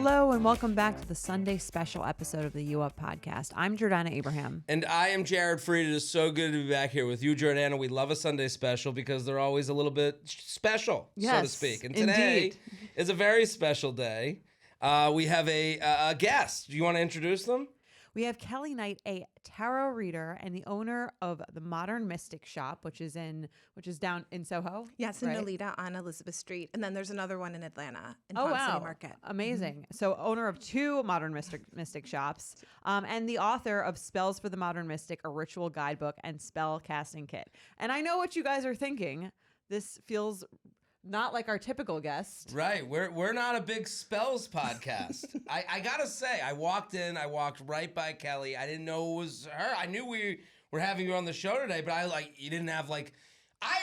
Hello and welcome back to the Sunday special episode of the U Up podcast. I'm Jordana Abraham. And I am Jared Fried. It is so good to be back here with you, Jordana. We love a Sunday special because they're always a little bit special, so to speak. And today is a very special day. We have a guest. Do you want to introduce them? We have Kelley Knight, a tarot reader and the owner of the Modern Mystic Shop, which is down in Soho. Yes, in right? Nolita on Elizabeth Street, and then there's another one in Atlanta in Pond City Market. Amazing! Mm-hmm. So, owner of two Modern Mystic shops, and the author of Spells for the Modern Mystic, a ritual guidebook and spell casting kit. And I know what you guys are thinking. This feels not like our typical guest. Right. We're not a big spells podcast. I gotta say, I walked right by Kelley. I didn't know it was her. I knew we were having you on the show today, but you didn't have I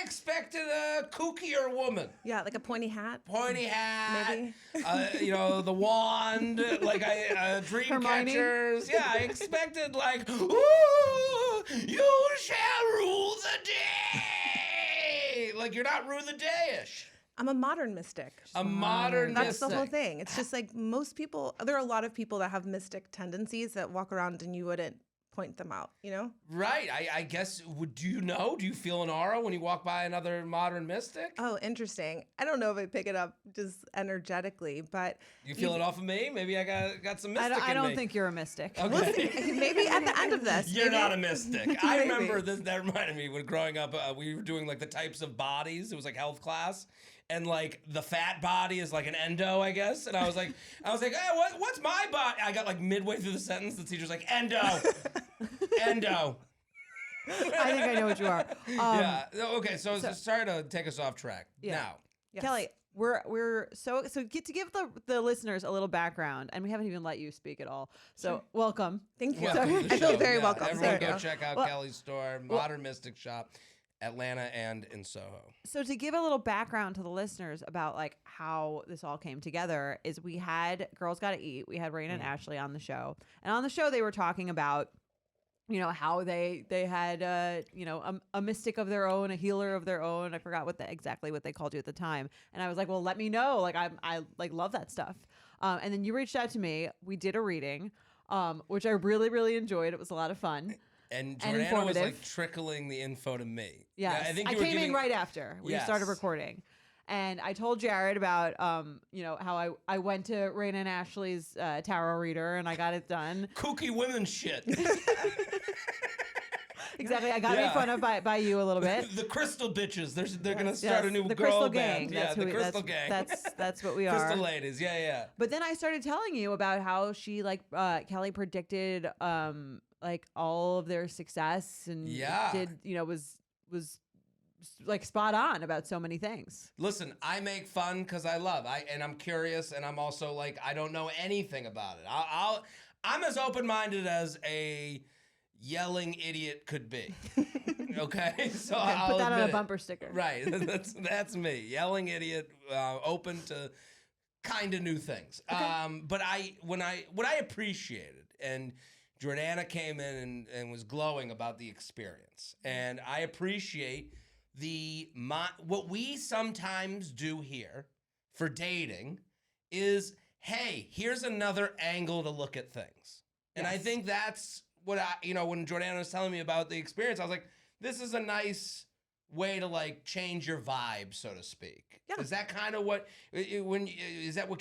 expected a kookier woman. Yeah, like a pointy hat. Pointy hat. Maybe. The wand, dream Hermione? catchers. Yeah, I expected ooh, you shall rule the day. You're not rule the day-ish. I'm a modern mystic. A modern That's mystic. the whole thing. It's just like most people, there are a lot of people that have mystic tendencies that walk around and you wouldn't point them out, you know? Right. I guess, do you feel an aura when you walk by another modern mystic? Oh, interesting. I don't know if I pick it up just energetically, but... You feel it off of me? Maybe I got some mystic in me. I don't think you're a mystic. Okay. Maybe at the end of this. You're maybe. not a mystic. I Maybe. remember this. That reminded me when growing up, we were doing the types of bodies. It was health class. And the fat body is an endo, I guess. And I was like, hey, what's my body? I got midway through the sentence, the teacher's like, endo. Endo. I think I know what you are. Yeah. Okay. So sorry to take us off track. Yeah. Now, Yes. Kelley, we're so to give the listeners a little background, and we haven't even let you speak at all. So Sure. welcome. Thank you. welcome to the I feel show. very Yeah, welcome. Everyone Thank go you. check out Well- Kelley's store, Modern Mystic Shop, Atlanta and in Soho. So to give a little background to the listeners about how this all came together is we had Girls Gotta Eat. We had Raina and Ashley on the show, and on the show they were talking about how they had a mystic of their own, a healer of their own. I forgot exactly what they called you at the time, and I was like, well, let me know. I love that stuff. And then you reached out to me. We did a reading, which I really, really enjoyed. It was a lot of fun. And And Jordana was informative. trickling the info to me. Yes. Yeah, I think I you were came in giving- right after we started Yes. recording. And I told Jared about, how I went to Raina and Ashley's tarot reader and I got it done. Kooky women shit. Exactly. I got made fun of by you a little bit. The Crystal Bitches. They're going to Yes, start a new the girl Crystal band. Gang. That's the who Crystal Gang. That's what we are. Crystal Ladies. Yeah. But then I started telling you about how she Kelley predicted all of their success and did was spot on about so many things. Listen, I make fun because I love. And I'm curious, and I'm also I don't know anything about it. I'm as open-minded as a yelling idiot could be. Okay, so I'll put that on admit a it. bumper sticker. Right, that's me, yelling idiot, open to kind of new things. Okay. But what I appreciated, and Jordana came in and was glowing about the experience, and I appreciate what we sometimes do here for dating is, hey, here's another angle to look at things. And I Yes. think that's what when Jordana was telling me about the experience, I was like, this is a nice way to change your vibe, so to speak. Yeah. Is that kind of what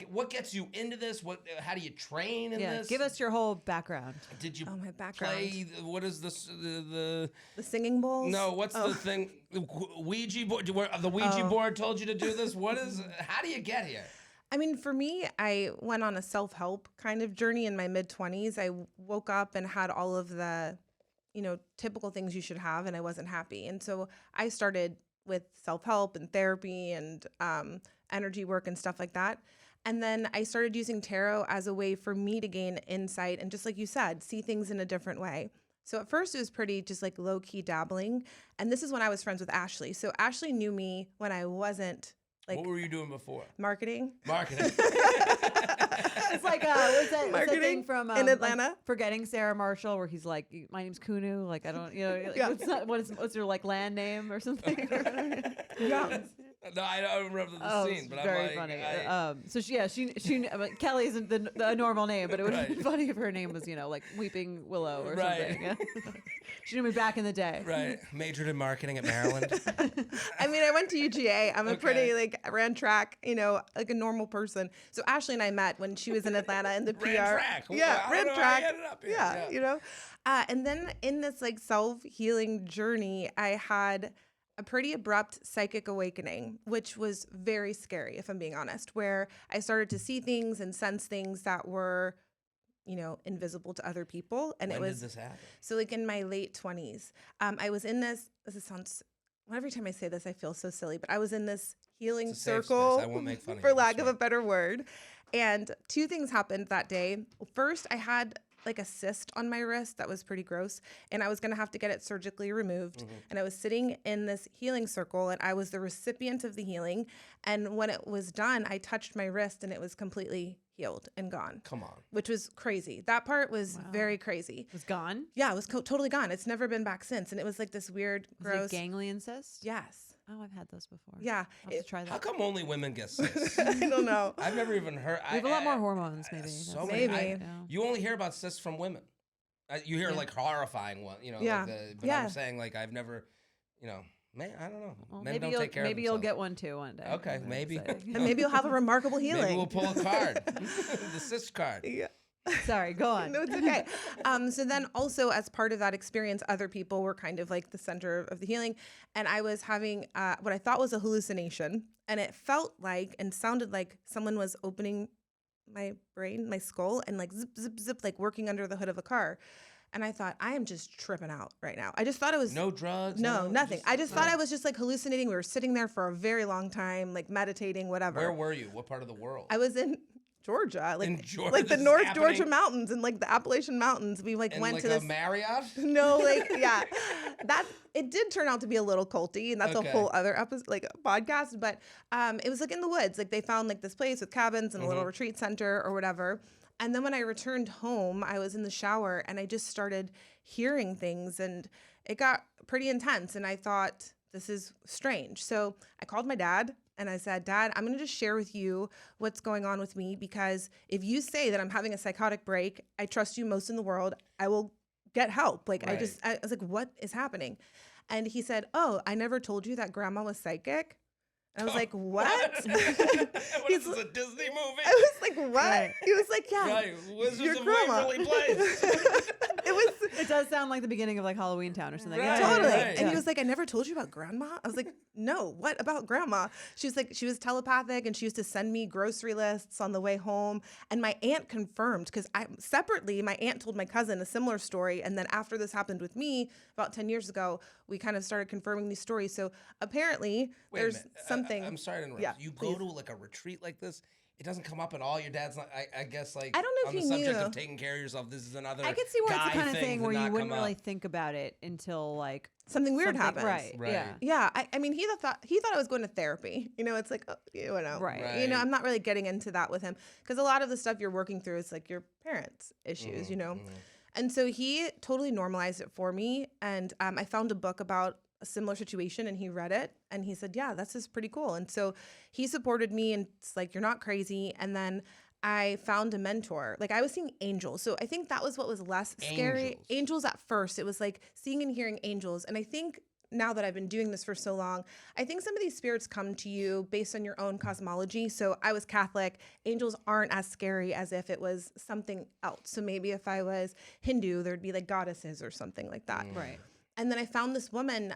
what gets you into this? How do you train in this? Give us your whole background. Did you my background. play? What is this? The singing bowls? no. What's the thing? Ouija board. The Ouija board told you to do this. What is? How do you get here? I mean, for me, I went on a self-help kind of journey in my mid-20s. I woke up and had all of the, typical things you should have, and I wasn't happy. And so I started with self-help and therapy and energy work and stuff like that. And then I started using tarot as a way for me to gain insight and, just like you said, see things in a different way. So at first it was pretty just low-key dabbling. And this is when I was friends with Ashley. So Ashley knew me when I wasn't what were you doing before? marketing. Marketing. It's what's that Marketing thing from in Atlanta? Forgetting Sarah Marshall, where he's like, my name's Kunu. I don't, Yeah. what's your land name or something? Yeah. No, I don't remember the scene, it's but very I'm like, funny. So she Kelly isn't a normal name, but it would have been funny if her name was, like Weeping Willow or something. Yeah. She knew me back in the day. Right. Majored in marketing at Maryland. I mean, I went to UGA. I'm a pretty, Okay. I ran track, like a normal person. So Ashley and I met when she was in Atlanta in the PR. Ran track. Yeah, I ran don't know track. how you ended up here. Yeah. And then in this self-healing journey, I had a pretty abrupt psychic awakening, which was very scary, if I'm being honest, where I started to see things and sense things that were invisible to other people. And When it was did this happen? so in my late 20s. I was in this sounds, every time I say this, I feel so silly, but I was in this healing It's a safe circle, space. I won't make fun of for you. lack That's of a right. better word. And two things happened that day. First, I had a cyst on my wrist that was pretty gross, and I was going to have to get it surgically removed. Mm-hmm. And I was sitting in this healing circle, and I was the recipient of the healing. And when it was done, I touched my wrist, and it was completely healed and gone. Come on. Which was crazy. That part was very crazy. It was gone? Yeah, it was totally gone. It's never been back since. And it was this weird, Was gross. it ganglion cyst? Yes. Oh, I've had those before. Yeah. I'll have to try How that. come only women get cysts? I don't know. I've never even heard. We have a lot more hormones, maybe. So That's- many. Maybe. You only hear about cysts from women. You hear horrifying one, Yeah. but I'm saying I've never, man, I don't know. Well, Men maybe don't you'll, take care of maybe you'll themselves. Oh, get one too one day. Okay, I'm maybe. excited. And maybe you'll have a remarkable healing. Maybe we'll pull a card, the cyst card. Yeah. Sorry, go on. No, it's okay. So then also as part of that experience, other people were kind of the center of the healing. And I was having what I thought was a hallucination. And it felt like and sounded like someone was opening my brain, my skull, and zip, zip, zip, working under the hood of a car. And I thought, I am just tripping out right now. I just thought it was No drugs. no, nothing. I just thought I was just hallucinating. We were sitting there for a very long time, meditating, whatever. Where were you? What part of the world? I was in Georgia, In Georgia, the this is North happening? Georgia mountains and the Appalachian Mountains. We In went to a this. Marriott. No, yeah, that it did turn out to be a little culty, and that's Okay. a whole other episode, podcast. But it was in the woods. They found this place with cabins and a little retreat center or whatever. And then when I returned home, I was in the shower and I just started hearing things, and it got pretty intense. And I thought, this is strange. So I called my dad. And I said, Dad, I'm going to just share with you what's going on with me, because if you say that I'm having a psychotic break, I trust you most in the world. I will get help. I was like, what is happening? And he said, oh, I never told you that Grandma was psychic. And I was like, what? What is this, a Disney movie? I was like, what? Right. He was like, yeah, Right, Wizards your of grandma. Waverly Place. It was It does sound like the beginning of Halloween Town or something. Right, Yeah, yeah, totally. yeah, right. And he was like, I never told you about Grandma. I was like, no, what about Grandma? She was she was telepathic, and she used to send me grocery lists on the way home. And my aunt confirmed, because separately, my aunt told my cousin a similar story. And then after this happened with me about 10 years ago, we kind of started confirming these stories. So apparently Wait a there's minute. something. I'm sorry to interrupt. Yeah, You please. go to a retreat like this, it doesn't come up at all. Your dad's not. I guess I don't know if on the he subject knew. of taking care of yourself. This is another. I could see where it's the guy kind of thing to where you not wouldn't come really up. think about it until Something weird something- happens. Right. Right. Yeah. Yeah, I mean, he thought I was going to therapy. It's Right. Right. I'm not really getting into that with him, because a lot of the stuff you're working through is your parents' issues, And so he totally normalized it for me. And I found a book about a similar situation, and he read it, and he said, yeah, this is pretty cool. And so he supported me, and it's you're not crazy. And then I found a mentor. I was seeing angels. So I think that was what was less scary. Angels at first. It was seeing and hearing angels. And I think now that I've been doing this for so long, I think some of these spirits come to you based on your own cosmology. So I was Catholic. Angels aren't as scary as if it was something else. So maybe if I was Hindu, there'd be goddesses or something like that. Right. And then I found this woman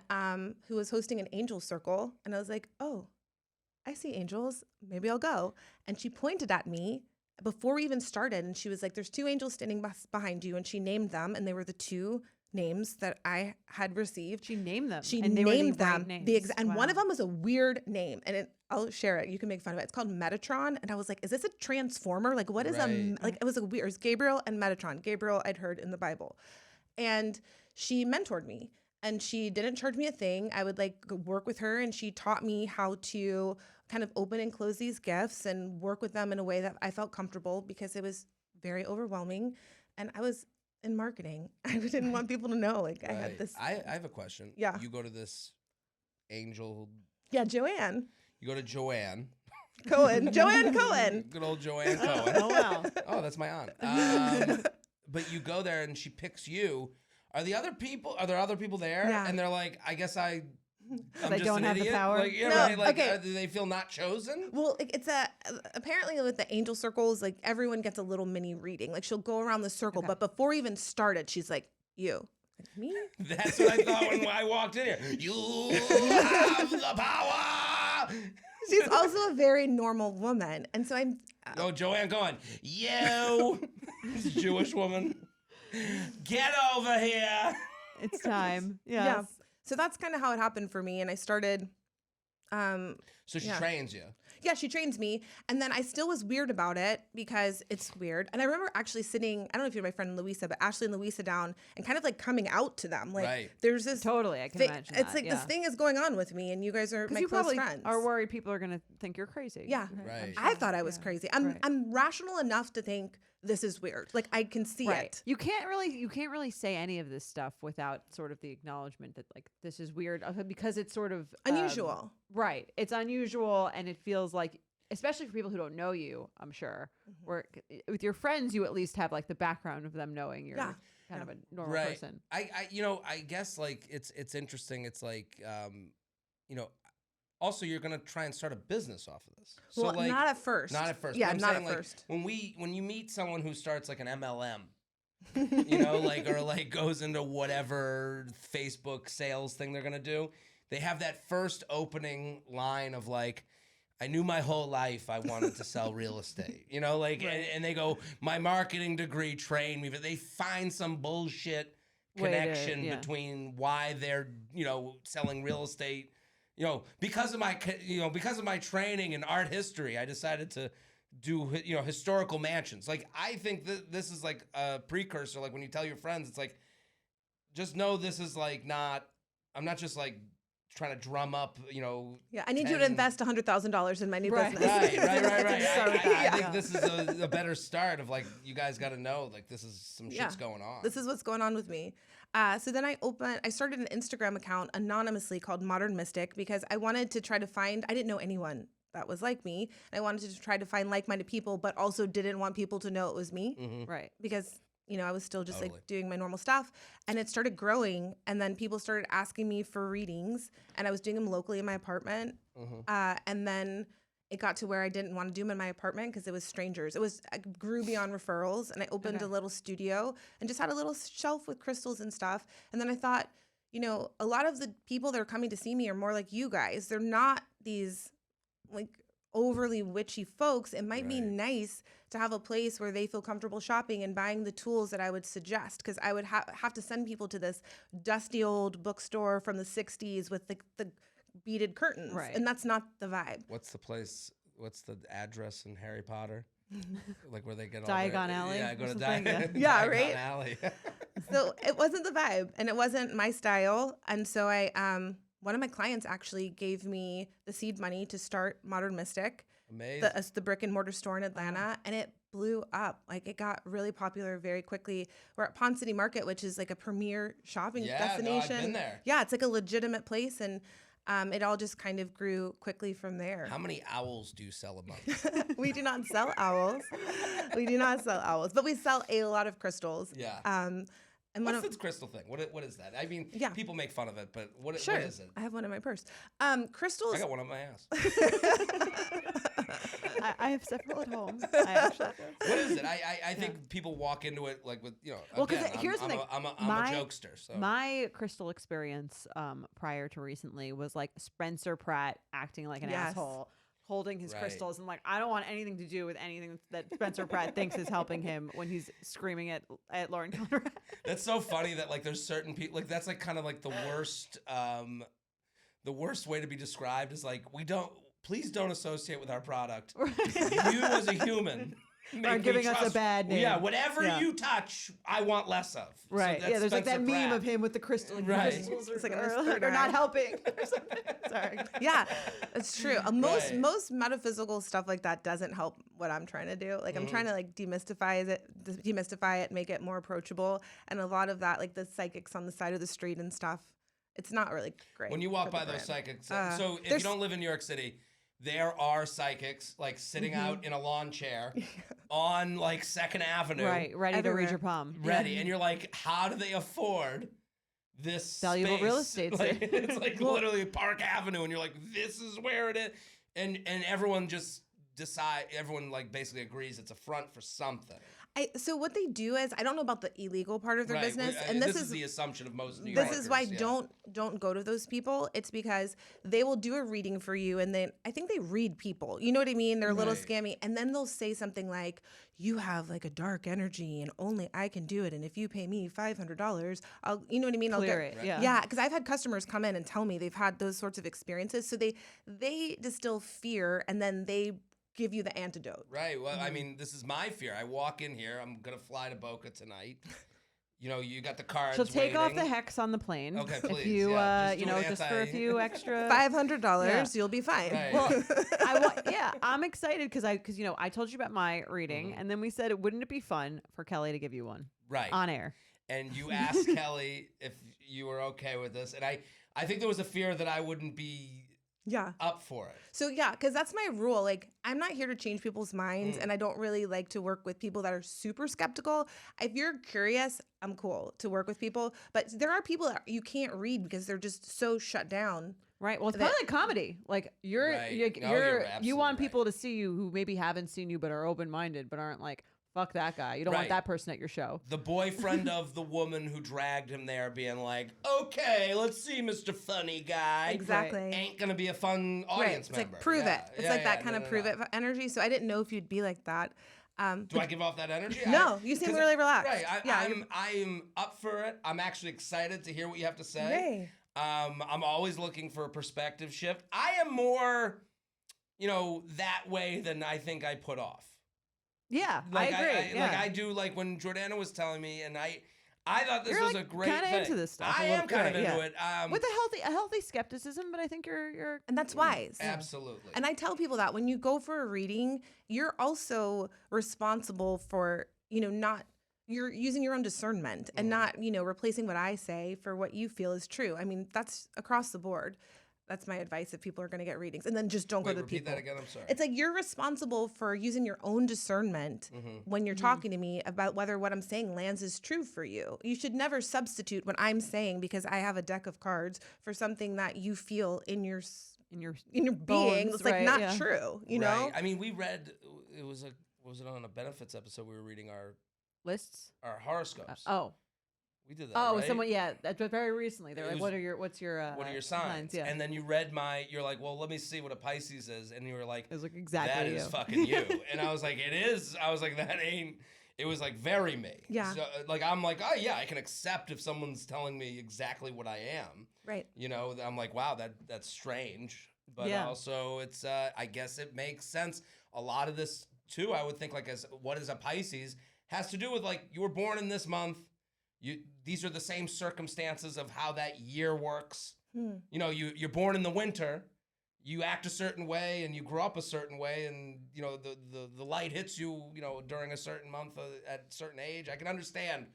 who was hosting an angel circle. And I was like, oh, I see angels. Maybe I'll go. And she pointed at me before we even started. And she was like, there's two angels standing behind you. And she named them. And they were the two names that I had received. She named them. She and they were named the right them. names. And one Wow. of them was a weird name. And I'll share it. You can make fun of it. It's called Metatron. And I was like, is this a transformer? What is Right. it was a weird, it was Gabriel and Metatron. Gabriel I'd heard in the Bible. And she mentored me, and she didn't charge me a thing. I would work with her, and she taught me how to kind of open and close these gifts and work with them in a way that I felt comfortable, because it was very overwhelming. And I was in marketing. I didn't want people to know I had Right. this. I have a question. Yeah. You go to this angel. Yeah, Joanne. You go to Joanne Cohen. Good old Joanne Cohen. Oh, wow. Oh, that's my aunt. But you go there and she picks you. Are there other people there? Yeah. And they're like, I guess I'm They just don't an have the idiot. power? Like, yeah, No, right. Like, okay. do they feel not chosen? Well, it's apparently with the angel circles, like everyone gets a little mini reading. Like she'll go around the circle, Okay. but before we even started, she's like, "You, like, me." That's what I thought when I walked in here. You have the power. She's also a very normal woman, and so I'm. Oh, Joanne going, you, this Jewish woman, get over here. It's time. Yes. Yeah. So that's kind of how it happened for me, and I started. So she Yeah. trains you. Yeah, she trains me. And then I still was weird about it because it's weird. And I remember actually sitting, I don't know if you're my friend Louisa, but Ashley and Louisa down and kind of like coming out to them. Like Right. there's this Totally. I can thing, imagine it's that, like yeah. this thing is going on with me and you guys are my you close probably friends. are worried people are going to think you're crazy. Yeah. Right. I thought I was Yeah. crazy. Right. I'm rational enough to think this is weird. Like I can see Right. it. You can't really say any of this stuff without sort of the acknowledgement that like this is weird because it's sort of Unusual. Right. It's unusual and it feels like, especially for people who don't know you, I'm sure, where with your friends you at least have like the background of them knowing you're Yeah. kind of a normal Right. person. I guess like it's interesting. It's like, also you're gonna try and start a business off of this. So Well, like, not at first. Not at first. Yeah, but I'm not saying, at like, first. When you meet someone who starts like an MLM, like or like goes into whatever Facebook sales thing they're gonna do, they have that first opening line of like, I knew my whole life I wanted to sell real estate. And they go, my marketing degree trained me, but they find some bullshit Way to- connection yeah. between why they're, selling real estate. Because of my training in art history, I decided to do, historical mansions. Like, I think that this is like a precursor. Like when you tell your friends, it's like, just know this is like I'm not just like trying to drum up, Yeah, I need you to 10 invest $100,000 in my new Right. business. Right. Start with I that, think yeah. this is a better start of like, you guys got to know, like this is some Yeah. shit's going on. This is what's going on with me. So then I started an Instagram account anonymously called Modern Mystic because I wanted to try to find, I didn't know anyone that was like me. And I wanted to try to find like-minded people, but also didn't want people to know it was me Right. because, I was still just Totally. like doing my normal stuff. And it started growing. And then people started asking me for readings and I was doing them locally in my apartment. And then it got to where I didn't want to do them in my apartment because it was strangers. I grew beyond referrals and I opened a little studio and just had a little shelf with crystals and stuff. And then I thought, a lot of the people that are coming to see me are more like you guys. They're not these like overly witchy folks. It might be Right. nice to have a place where they feel comfortable shopping and buying the tools that I would suggest because I would have to send people to this dusty old bookstore from the 60s with the beaded curtains. Right. And that's not the vibe. What's the address in Harry Potter? Like where they get all Diagon their, Alley Yeah, or go to something, Diagon, yeah. Yeah, Diagon right? Alley. So it wasn't the vibe and it wasn't my style. And so one of my clients actually gave me the seed money to start Modern Mystic, Amazing. the brick and mortar store in Atlanta. And it blew up. Like it got really popular very quickly. We're at Pond City Market, which is like a premier shopping Yeah, no, I've destination. been there. Yeah, it's like a legitimate place. And it all just kind of grew quickly from there. How many owls do you sell a month? We do not sell owls. We do not sell owls, but we sell a lot of crystals. Yeah. And one What's of this crystal thing? What is that? I mean, Yeah. people make fun of it, but what sure, is it? I have one in my purse. Crystals. I got one on my ass. I have several at home. I actually do. What is it? I think people walk into it like with, Well, 'cause again, here's the thing. I'm a My- jokester. So My crystal experience prior to recently was like Spencer Pratt acting like an Yes. asshole, holding his Right. crystals, and like I don't want anything to do with anything that Spencer Pratt thinks is helping him when he's screaming at Lauren Conrad. that's so funny that like there's certain people like that's like kind of like the worst way to be described is like please don't associate with our product. You as a human make Are me giving us a trust- bad name. Yeah, whatever Yeah. you touch, I want less of. So Right. that's Yeah, there's like that Spencer meme Pratt. of him with the crystal. Like, Right. The crystals It's like are, on his are third not eye. helping or something. Sorry. Yeah, it's true. Right. Most metaphysical stuff like that doesn't help what I'm trying to do. Like I'm trying to like demystify it, make it more approachable. And a lot of that, like the psychics on the side of the street and stuff, it's not really great. When you walk for the by those brand. psychics, so if you there's- don't live in New York City, there are psychics like sitting out in a lawn chair on like 2nd Avenue. Right, ready to read your palm. Ready. And you're like, how do they afford this valuable space? real estate? Like, it's like literally Park Avenue, and you're like, this is where it is. And everyone just everyone like basically agrees it's a front for something. So what they do is, I don't know about the illegal part of their business, and this is the assumption of most New This Yorkers. is why don't go to those people. It's because they will do a reading for you, and then I think they read people. You know what I mean? They're a little scammy, and then they'll say something like, "You have like a dark energy, and only I can do it. And if you pay me $500, I'll," you know what I mean? Clear it. Yeah. Yeah, because I've had customers come in and tell me they've had those sorts of experiences. So they distill fear, and then they give you the antidote. Right. Well, I mean, this is my fear. I walk in here. I'm going to fly to Boca tonight. You know, you got the cards. She'll take off waiting. the hex on the plane. Okay, please. If you, just you know, just for a few extra $500, you'll be fine. Right. Well, I'm excited because you know, I told you about my reading, and then we said, wouldn't it be fun for Kelley to give you one on air? And you asked Kelley if you were okay with this, and I think there was a fear that I wouldn't be up for it. So because that's my rule. Like, I'm not here to change people's minds, and I don't really like to work with people that are super skeptical. If you're curious, I'm cool to work with people, but there are people that you can't read because they're just so shut down. Right. Well, it's kind of like comedy. Like you want people to see you who maybe haven't seen you but are open-minded but aren't like, fuck that guy. You don't want that person at your show. The boyfriend of the woman who dragged him there being like, okay, let's see, Mr. Funny Guy. Exactly. Ain't going to be a fun audience member. It's like, prove it. It's like that kind of prove it energy. So I didn't know if you'd be like that. Do I give off that energy? No, you seem really relaxed. Right. I'm up for it. I'm actually excited to hear what you have to say. Yay. I'm always looking for a perspective shift. I am more, that way than I think I put off. Yeah, I agree. Like I do, like when Jordana was telling me, and I thought this was a great thing. Kind of into this stuff. I am kind of into it. With a healthy skepticism, but I think you're and that's wise. Absolutely. And I tell people that when you go for a reading, you're also responsible for you're using your own discernment and not replacing what I say for what you feel is true. I mean, that's across the board. That's my advice if people are going to get readings. And then just don't go to repeat people. That again, I'm sorry. It's like you're responsible for using your own discernment when you're talking to me about whether what I'm saying lands is true for you. You should never substitute what I'm saying because I have a deck of cards for something that you feel in your being. It's like not true, you know? I mean, we read, was it on a benefits episode we were reading our lists? Our horoscopes. We did that. Oh, right? someone, that's very recently. They're like, what are your signs? Yeah. And then you read you're like, well, let me see what a Pisces is. And you were like, it was like exactly that is fucking you. And I was like, it is. I was like, that ain't. It was like very me. Yeah. So, like, I'm like, oh yeah, I can accept if someone's telling me exactly what I am. Right. I'm like, wow, that's strange. But also it's, I guess it makes sense. A lot of this too, I would think like as what is a Pisces has to do with like, you were born in this month. These are the same circumstances of how that year works. You're born in the winter, you act a certain way, and you grow up a certain way, and the light hits you, during a certain month at a certain age. I can understand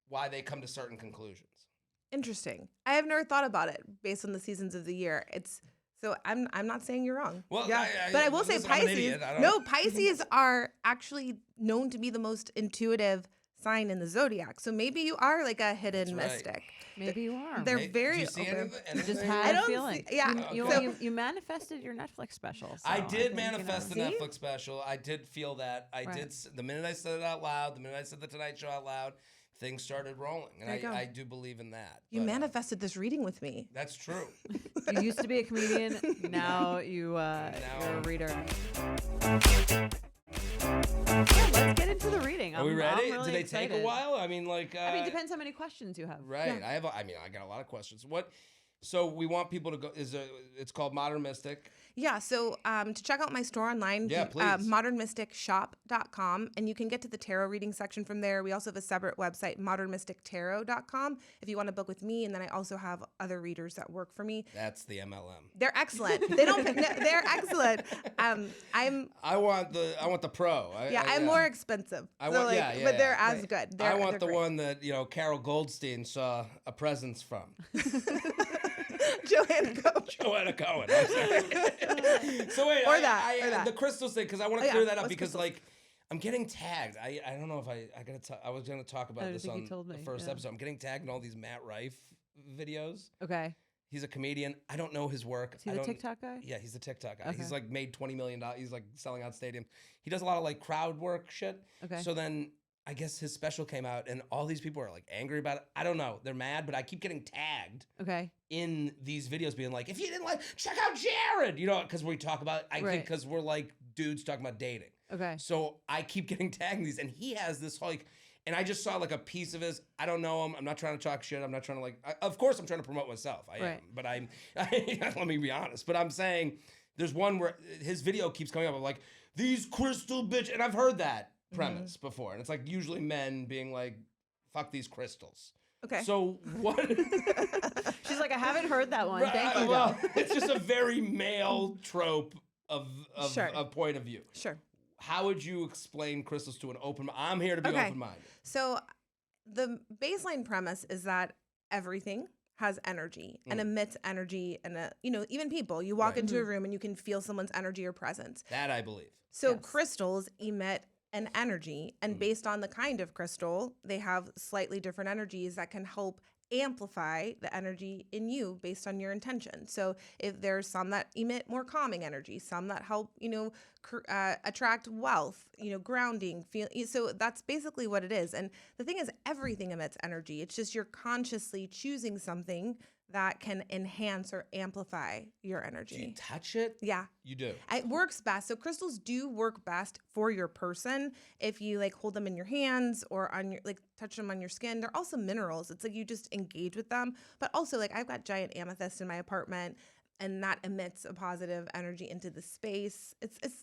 why they come to certain conclusions. Interesting. I have never thought about it based on the seasons of the year. So I'm not saying you're wrong. Well, but I will say Pisces. No, Pisces are actually known to be the most intuitive sign in the zodiac. So maybe you are like a hidden mystic. Maybe you are. They're very. Do you see anything? You just had a feeling. You manifested your Netflix special. So I did manifest the Netflix special. I did feel that. I did. The minute I said it out loud, the minute I said the Tonight Show out loud, things started rolling, and I do believe in that. You manifested this reading with me. That's true. You used to be a comedian. Now you're a reader. Let's get into the reading. Are we ready? Really Do they excited. take a while? I mean, depends how many questions you have. Right. Yeah. I got a lot of questions. So we want people to go. It's called Modern Mystic. Yeah. So to check out my store online, please. modernmysticshop.com, and you can get to the tarot reading section from there. We also have a separate website, modernmystictarot.com, if you want to book with me. And then I also have other readers that work for me. That's the MLM. They're excellent. They're excellent. I want the pro. I'm more expensive. But they're as good. I want the one that Carol Goldstein saw a presence from. Joanna Cohen. Joanna Cohen. I'm sorry. So wait, Or that. the crystals thing, because I want to Oh, yeah. clear that up What's because crystals? like I'm getting tagged. I don't know if I was gonna talk I about don't this think you on told the me, first yeah. episode. I'm getting tagged in all these Matt Rife videos. Okay. He's a comedian. I don't know his work. Is he I the don't- TikTok guy? Yeah, he's the TikTok guy. Okay. He's like made $20 million. He's like selling out stadiums. He does a lot of like crowd work shit. Okay. So then I guess his special came out and all these people are like angry about it. I don't know. They're mad, but I keep getting tagged Okay. in these videos being like, if you didn't like, check out Jared, you know, because we talk about, I think Right. because we're like dudes talking about dating. Okay. So I keep getting tagged in these and he has this like, and I just saw like a piece of his, I don't know him. I'm not trying to talk shit. I'm not trying to like, of course I'm trying to promote myself. I am, Right. but let me be honest. But I'm saying there's one where his video keeps coming up of like, these crystal bitch, and I've heard that premise before. And it's like usually men being like, fuck these crystals. Okay. So what? She's like, I haven't heard that one. Right, Thank you. well, it's just a very male trope of Sure. a point of view. Sure. How would you explain crystals to an open? I'm here to be Okay. open-minded. So the baseline premise is that everything has energy and emits energy, and even people. You walk Right. into a room and you can feel someone's energy or presence. That I believe. So Yes. crystals emit an energy, and based on the kind of crystal, they have slightly different energies that can help amplify the energy in you based on your intention. So if there's some that emit more calming energy, some that help, attract wealth, grounding, so that's basically what it is. And the thing is, everything emits energy. It's just you're consciously choosing something that can enhance or amplify your Do energy. you touch it? Yeah. You do. It works best. So crystals do work best for your person if you like hold them in your hands or on your touch them on your skin. They're also minerals. It's like you just engage with them. But also like I've got giant amethyst in my apartment and that emits a positive energy into the space.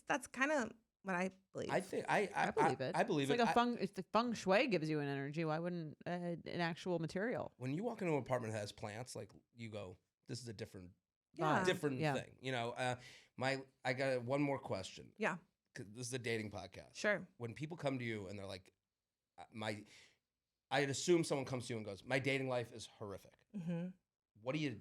That's kind of what I believe. I think I believe it. I believe it's it. like if the feng shui gives you an energy, why wouldn't an actual material? When you walk into an apartment that has plants, like you go, this is a different Yeah. Yeah. thing. You know, I got one more question. Yeah. 'Cause this is a dating podcast. Sure. When people come to you and they're like, I'd assume someone comes to you and goes, my dating life is horrific. Mm-hmm. What do you?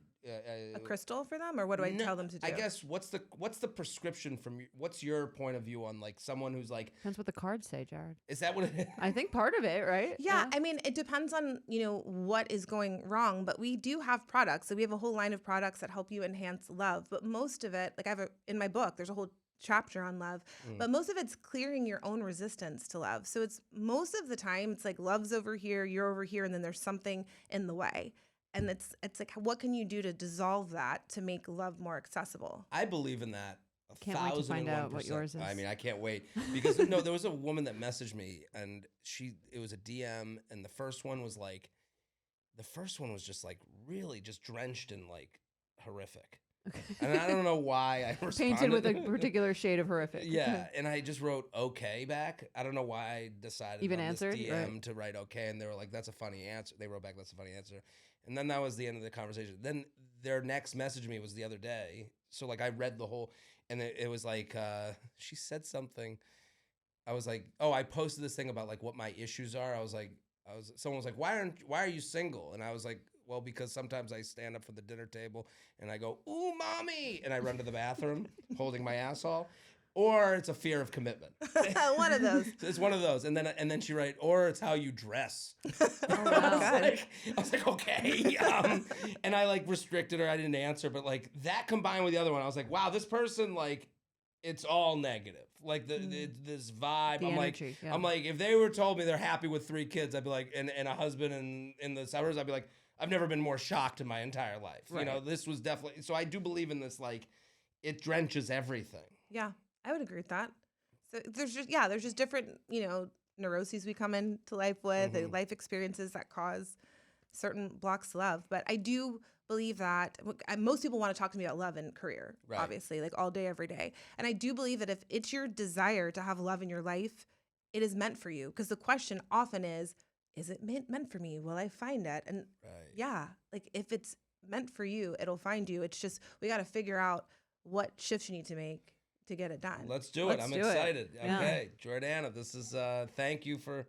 A crystal for them, or what do I tell them to do? I guess what's the prescription from what's your point of view on like someone who's like, Depends what the cards say, Jared. is that what it is? I think part of it, right? Yeah, I mean, it depends on, what is going wrong, but we do have products. So we have a whole line of products that help you enhance love, but most of it, like in my book, there's a whole chapter on love, but most of it's clearing your own resistance to love. So it's most of the time it's like love's over here, you're over here, and then there's something in the way. And it's like, what can you do to dissolve that to make love more accessible? I believe in that. Can't wait to find out what yours is. I mean, I can't wait because no, there was a woman that messaged me and it was a DM and the first one was just like really just drenched in like horrific. And I don't know why I responded. Painted with a particular shade of horrific. Yeah, and I just wrote okay back. I don't know why I decided Even on answered, this DM right. to write okay, and they were like, "That's a funny answer." They wrote back, "That's a funny answer," and then that was the end of the conversation. Then their next message to me was the other day, so like I read the whole, and it was like she said something. I was like, "Oh, I posted this thing about like what my issues are." Someone was like, "Why are you single?" And I was like, well, because sometimes I stand up from the dinner table and I go, ooh, mommy, and I run to the bathroom holding my asshole. Or it's a fear of commitment. One of those. It's one of those. And then she write, or it's how you dress. God. I was like, okay. And I like restricted her. I didn't answer. But like that combined with the other one, I was like, wow, this person, like, it's all negative. Like this vibe. The I'm energy, like, yeah. I'm like, if they were told me they're happy with 3 kids, I'd be like, and a husband in the suburbs, I'd be like, I've never been more shocked in my entire life. Right. You know, this was definitely, so I do believe in this, like, it drenches everything. Yeah, I would agree with that. So there's just different, neuroses we come into life with, Mhm. life experiences that cause certain blocks to love. But I do believe that most people want to talk to me about love and career, Right. obviously, like all day, every day. And I do believe that if it's your desire to have love in your life, it is meant for you. Because the question often is it meant for me? Will I find it? And Right. yeah, like if it's meant for you, it'll find you. It's just, we got to figure out what shifts you need to make to get it done. Let's do it. Let's I'm do it. excited. Yeah. Okay. Jordana, this is, thank you for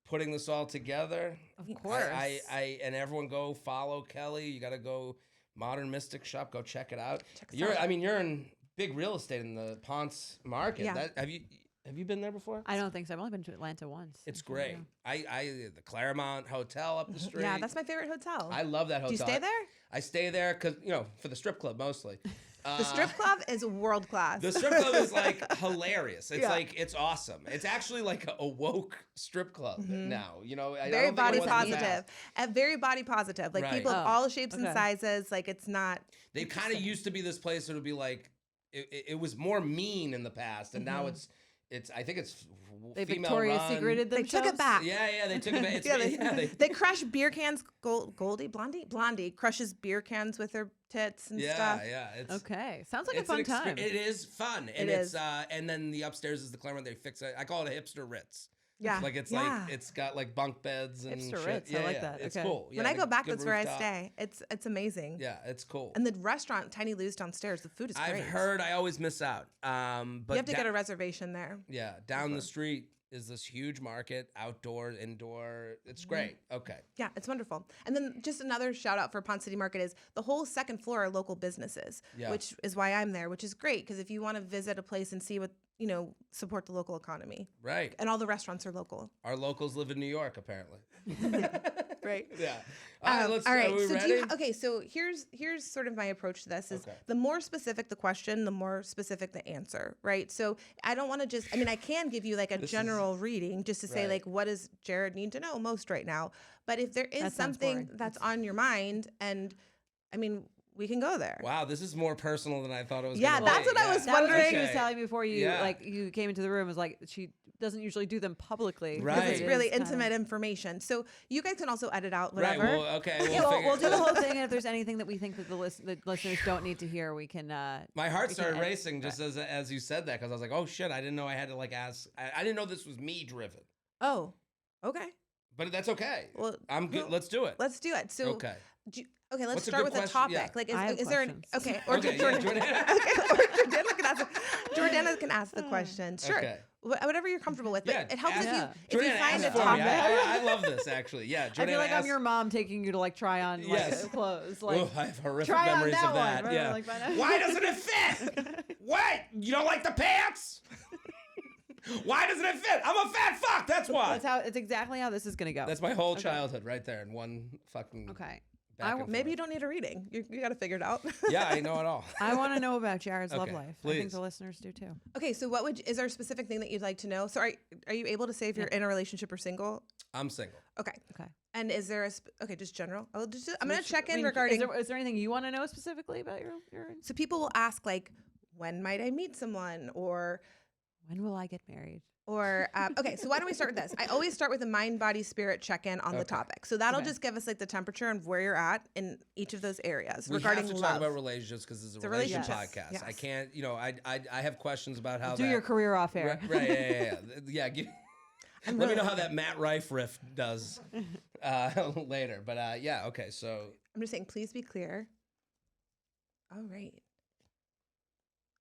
putting this all together. Of course. I and everyone go follow Kelley. You got to go Modern Mystic Shop. Go check it out. Check us You're out. you're in big real estate in the Ponce market. Yeah. Have you been there before? I don't think so. I've only been to Atlanta once. It's So, great. yeah. The Claremont Hotel up the street. Yeah, that's my favorite hotel. I love that hotel. Do you stay there? I stay there because for the strip club mostly. The strip club is world class. The strip club is like hilarious. It's Yeah. like it's awesome. It's actually like a woke strip club now. I very don't think it body was in the past. positive. And very body positive. Like Right. people of Oh, all shapes and okay. sizes. Like it's not. They kind of used to be this place that would be like it was more mean in the past, and now it's I think it's They female Victoria's run. Secreted They themselves. took it back. Yeah, they took it back. It's, Yeah, they crush beer cans. Blondie crushes beer cans with her tits and stuff. It's Okay. Sounds like a it's fun an time. It is fun, and It it's is. and then the upstairs is the Claremont. They fix it. I call it a hipster Ritz. Yeah, Like it's yeah. like it's got like bunk beds and Hipster shit. Ritz, I like that. It's Okay. cool. When Yeah, I go back, good that's where I rooftop. stay. It's amazing. Yeah, it's cool. And the restaurant, Tiny Lou's downstairs, the food is great. I've heard I always miss out. But you have to get a reservation there. yeah, down the street is this huge market, outdoor, indoor. It's Mm-hmm. great. Okay. Yeah, it's wonderful. And then just another shout out for Ponce City Market is the whole second floor are local businesses, Yeah. which is why I'm there, which is great because if you want to visit a place and see what, support the local economy. Right. And all the restaurants are local. Our locals live in New York, apparently. Right. Yeah. All right, let's. all right. Are we So ready? so here's sort of my approach to this is Okay. the more specific the question, the more specific the answer, right? So I don't want to I can give you like a This is- general reading just to say Right. like what does Jared need to know most right now? But if there is That sounds something boring. that's on your mind and we can go there. Wow, this is more personal than I thought it was. Yeah, gonna that's be. what I was That was what wondering. she was Okay. telling me before you Yeah. you came into the room. Was like she doesn't usually do them publicly. Right. Because it's It really is kinda- intimate information. So you guys can also edit out Right. whatever. Well, okay. Yeah, We'll, we'll do the figure- whole thing, and if there's anything that we think that the listeners don't need to hear, we can. My heart we can started edit racing just as you said that because I was like, oh shit, I didn't know I had to like ask. I didn't know this was me driven, Oh, okay. but that's okay. Well, I'm good. well, Let's do it. let's do it. So Okay. Okay, let's What's a start good with a question? topic. Yeah. Like, I have is there an questions. okay? Or Okay, yeah, Jordana. Okay, or Jordana can ask the question. Sure, Okay. Whatever you're comfortable with. But Yeah, it helps ask- if you Yeah. if you Jordana, find a ask for me. topic. I love this actually. Yeah. I Jordana, feel like I'm ask- your mom taking you to like try on like Yes. clothes. Like Oh, I have horrific try on memories that of that. one. Yeah. Like, why not? Why doesn't it fit? What? You don't like the pants? Why doesn't it fit? I'm a fat fuck. That's why. It's exactly how this is gonna go. That's my whole childhood right there in one fucking. Okay. back and Maybe you forth. don't need a reading. You got to figure it out. Yeah, I know it all. I want to know about Jared's love Okay, life. I think please. the listeners do too. Okay, so is there a specific thing that you'd like to know? So are you able to say if you're in a relationship or single? I'm single. Okay. Okay. And is there okay, just general? I'm going to check I in mean, regarding. Is there anything you want to know specifically about your? So people will ask like, when might I meet someone, or When will I get married? okay, so why don't we start with this? I always start with a mind, body, spirit check-in on the Okay. topic. So that'll Okay. just give us like the temperature and where you're at in each of those areas We regarding have to love. talk about relationships because it's a a relationship relationship. podcast. Yes. I can't. I have questions about how Do that. your career off air. Right. Yeah. Let me know how that Matt Rife riff does later. But yeah. Okay. So I'm just saying, please be clear. All right.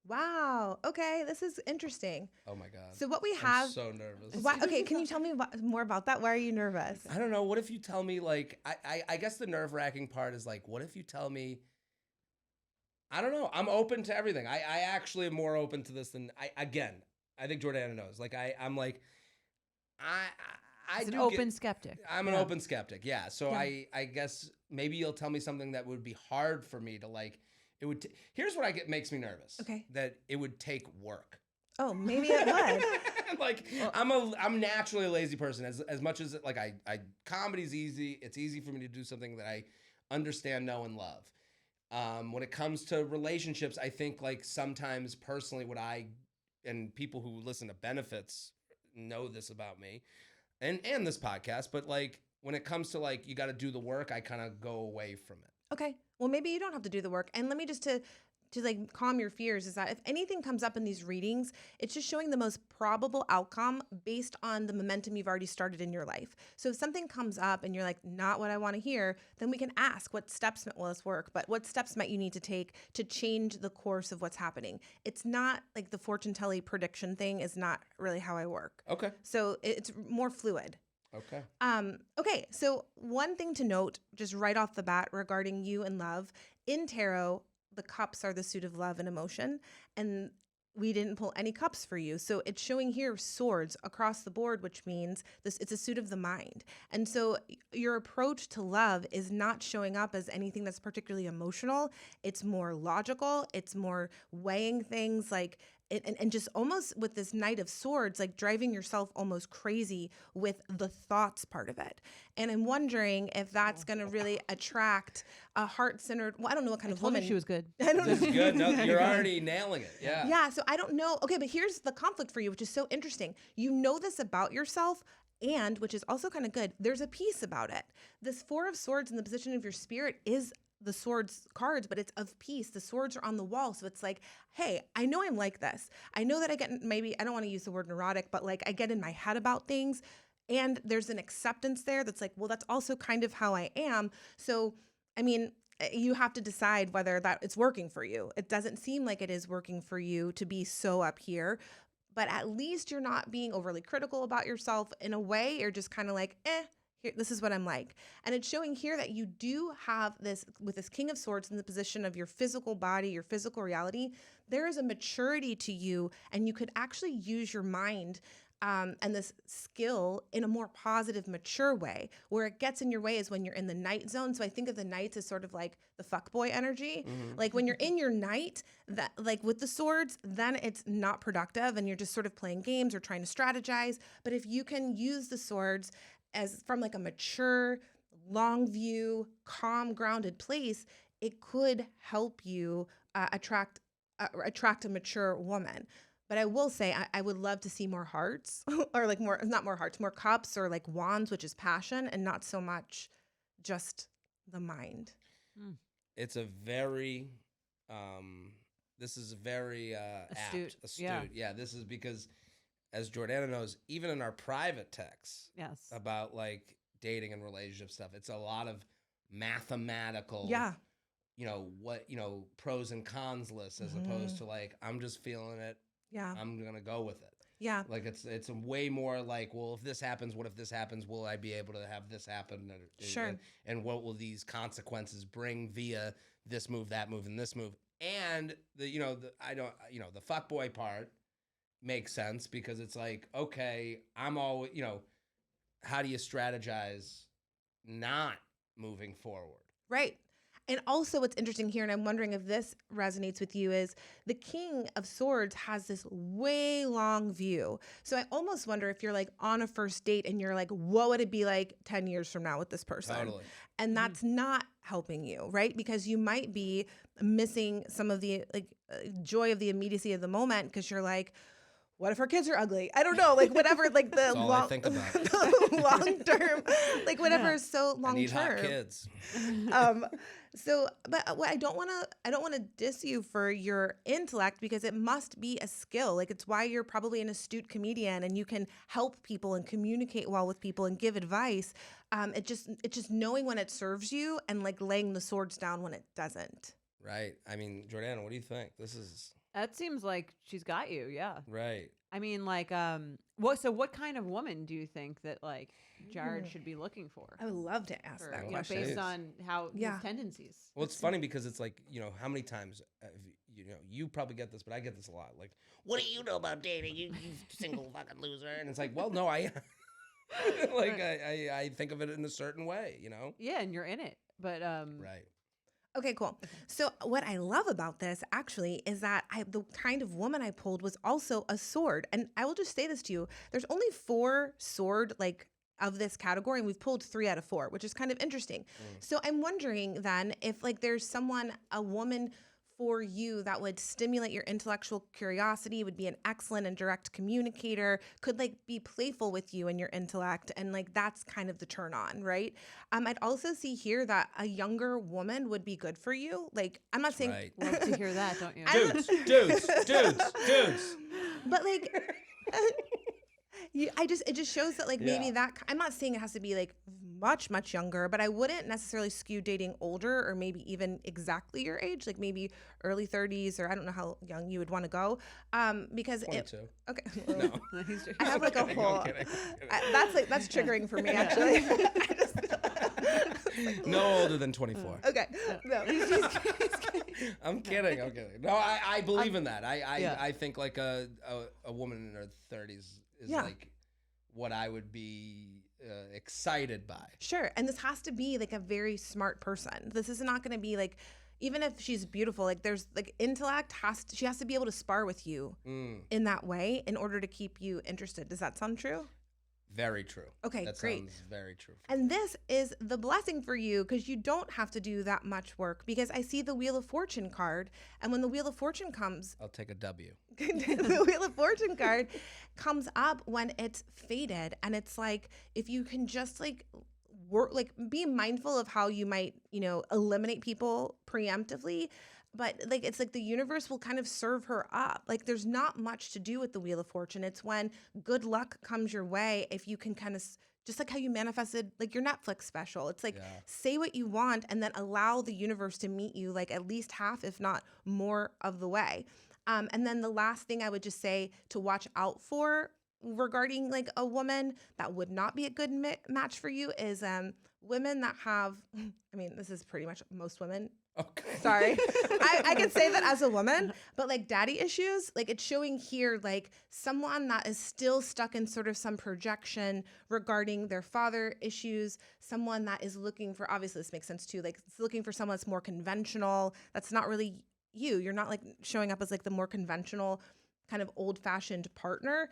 Wow. Okay, this is interesting. oh my god. So what we I'm have. so nervous. Okay, can you tell me more about that? Why are you nervous? I don't know. What if you tell me like I guess the nerve wracking part is like what if you tell me I don't know. I'm open to everything. I actually am more open to this than I think Jordana knows. Like I'm like I It's do an open skeptic. I'm an Yeah. open skeptic. Yeah. So Yeah. I guess maybe you'll tell me something that would be hard for me to like it would here's what makes me nervous. Okay. That it would take work. Oh, maybe it would. Like I'm naturally a lazy person as much as like I comedy's easy. It's easy for me to do something that I understand, know, and love. When it comes to relationships, I think like sometimes personally what and people who listen to Benefits know this about me and this podcast, but like when it comes to like you got to do the work, I kind of go away from it. Okay. Well, maybe you don't have to do the work. And let me just to like calm your fears is that if anything comes up in these readings, it's just showing the most probable outcome based on the momentum you've already started in your life. So if something comes up and you're like, not what I want to hear, then we can ask what steps will this work, but what steps might you need to take to change the course of what's happening? It's not like the fortune telling prediction thing is not really how I work. Okay. So it's more fluid. Okay. Okay, so one thing to note, just right off the bat regarding you and love, in tarot, the cups are the suit of love and emotion, and we didn't pull any cups for you. So it's showing here swords across the board, which means it's a suit of the mind. And so your approach to love is not showing up as anything that's particularly emotional. It's more logical. It's more weighing things like and just almost with this Knight of Swords, like driving yourself almost crazy with the thoughts part of it. And I'm wondering if that's going to really attract a heart-centered, well, I don't know what kind of Told woman. her she was good. I don't This know. is good. No, you're already nailing it. Yeah. Yeah, so I don't know. Okay, but here's the conflict for you, which is so interesting. You know this about yourself, and which is also kind of good, there's a piece about it. This Four of Swords in the position of your spirit is the swords cards, but it's of peace. The swords are on the wall. So it's like, hey, I know I'm like this. I know that I get, maybe, I don't want to use the word neurotic, but like I get in my head about things. And there's an acceptance there that's like, well, that's also kind of how I am. So, I mean, you have to decide whether that it's working for you. It doesn't seem like it is working for you to be so up here, but at least you're not being overly critical about yourself. In a way, you're just kind of like, here, this is what I'm like. And it's showing here that you do have this, with this King of Swords in the position of your physical body, your physical reality, there is a maturity to you, and you could actually use your mind and this skill in a more positive, mature way. Where it gets in your way is when you're in the night zone. So I think of the knights as sort of like the fuckboy energy. Mm-hmm. Like when you're in your night, that like with the swords, then it's not productive and you're just sort of playing games or trying to strategize. But if you can use the swords as from like a mature, long view, calm, grounded place, it could help you attract a mature woman. But I will say, I would love to see more hearts or like more, not more hearts, more cups or like wands, which is passion and not so much just the mind. It's a very, this is very Astute. Astute. Yeah. Yeah, this is because, as Jordana knows, even in our private texts Yes. about like dating and relationship stuff, it's a lot of mathematical, Yeah. pros and cons lists as opposed to like, I'm just feeling it. Yeah. I'm going to go with it. Yeah. Like it's a way more like, well, if this happens, what if this happens? Will I be able to have this happen? Sure. And what will these consequences bring via this move, that move, and this move? And the fuckboy part makes sense because it's like, okay, I'm always, how do you strategize not moving forward? Right. And also what's interesting here, and I'm wondering if this resonates with you, is the King of Swords has this way long view. So I almost wonder if you're like on a first date and you're like, what would it be like 10 years from now with this person? Totally. And that's not helping you, right? Because you might be missing some of the joy of the immediacy of the moment because you're like, what if her kids are ugly? I don't know, like whatever, like the That's all I think about. long term, like whatever is so long I need term. hot kids. But what I don't want to diss you for your intellect because it must be a skill. Like it's why you're probably an astute comedian and you can help people and communicate well with people and give advice. It's just knowing when it serves you and like laying the swords down when it doesn't. Right. I mean, Jordana, what do you think? This is That seems like she's got you. Yeah. right. I mean, like, what kind of woman do you think that like Jared should be looking for? I would love to ask For, that you know, question. based on how his tendencies. Well, it's funny because it's like, how many times, you probably get this, but I get this a lot. Like, what do you know about dating? You single fucking loser. And it's like, well, no, I like, I think of it in a certain way, Yeah, and you're in it, but Right. Okay, cool. So what I love about this actually is that the kind of woman I pulled was also a sword. And I will just say this to you. There's only 4 sword of this category, and we've pulled 3 out of 4, which is kind of interesting. So I'm wondering then if there's a woman for you that would stimulate your intellectual curiosity, would be an excellent and direct communicator, could be playful with you and your intellect, and that's kind of the turn on, right? I'd also see here that a younger woman would be good for you. I'm not saying Right. love to hear that, don't you? Dudes. but it just shows that maybe that I'm not saying it has to be much, much younger, but I wouldn't necessarily skew dating older or maybe even exactly your age, like maybe early 30s, or I don't know how young you would want to go. Because 22. Okay. No. I have like a kidding, whole, I'm kidding. that's triggering for me actually. No older than 24. Okay. No. I'm kidding. No, I believe in that. Yeah. I think like a woman in her 30s is Yeah. like what I would be excited by. Sure. And this has to be like a very smart person. This is not going to be like, even if she's beautiful, like there's like intellect she has to be able to spar with you in that way in order to keep you interested. Does that sound true? Very true. Okay, that great. sounds very true. And this is the blessing for you because you don't have to do that much work, because I see the Wheel of Fortune card. And when the Wheel of Fortune comes, I'll take a W. the Wheel of Fortune card comes up when it's faded. And it's like, if you can just like work, like be mindful of how you might, eliminate people preemptively. But like, it's like the universe will kind of serve her up. Like there's not much to do with the Wheel of Fortune. It's when good luck comes your way. If you can kind of, just like how you manifested like your Netflix special, it's like, say what you want and then allow the universe to meet you like at least half, if not more of the way. And then the last thing I would just say to watch out for regarding like a woman that would not be a good match for you is women that have, I mean, this is pretty much most women. Okay. Sorry. I can say that as a woman, but like daddy issues, like it's showing here, like someone that is still stuck in sort of some projection regarding their father issues, someone that is looking for, obviously this makes sense too, like it's looking for someone that's more conventional. That's not really you. You're not like showing up as like the more conventional kind of old fashioned partner.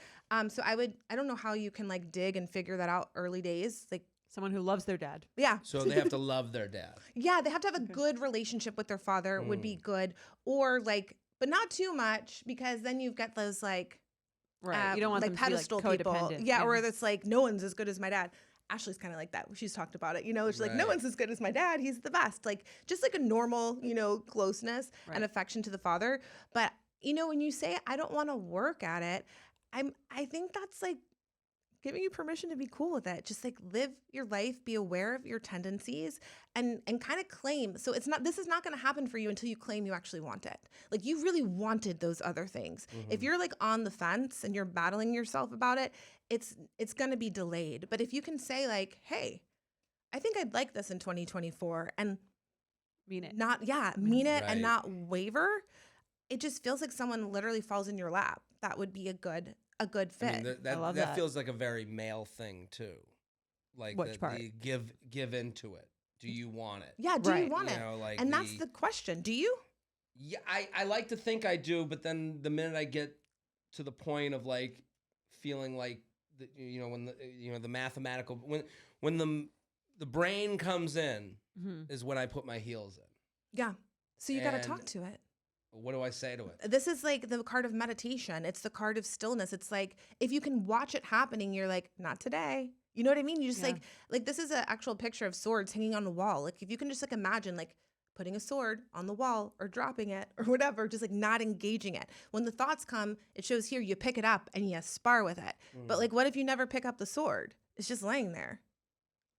So I don't know how you can like dig and figure that out early days. Like, someone who loves their dad. yeah. So they have to love their dad. Yeah, they have to have a good relationship with their father would be good, or like, but not too much, because then you've got those like, Right. You don't want like them to be pedestal like people. codependent. Yeah, where it's like no one's as good as my dad. Ashley's kind of like that. She's talked about it. She's like, no Right. one's as good as my dad. He's the best. Like just like a normal, closeness and affection to the father. But when you say I don't want to work at it, I think that's like giving you permission to be cool with it. Just like live your life, be aware of your tendencies, and kind of claim. So this is not going to happen for you until you claim you actually want it. Like you really wanted those other things. If you're like on the fence and you're battling yourself about it, it's going to be delayed. But if you can say like, hey, I think I'd like this in 2024, and mean it. Mean it Right. and not waver, it just feels like someone literally falls in your lap. That would be a good fit. I mean, I love that that. feels like a very male thing too. Like Which part? the give into it. Do you want it? Yeah, do you Right. want You it? know, like And that's the question. Do you? Yeah, I like to think I do, but then the minute I get to the point of like feeling like when the mathematical when the brain comes in is when I put my heels in. Yeah. So you got to And- talk to it. What do I say to it? This is like the card of meditation. It's the card of stillness. It's like if you can watch it happening, you're like, not today. You know what I mean? You just like this is an actual picture of swords hanging on the wall. Like if you can just like imagine like putting a sword on the wall or dropping it or whatever, just like not engaging it. When the thoughts come, it shows here you pick it up and you spar with it. But like what if you never pick up the sword? It's just laying there.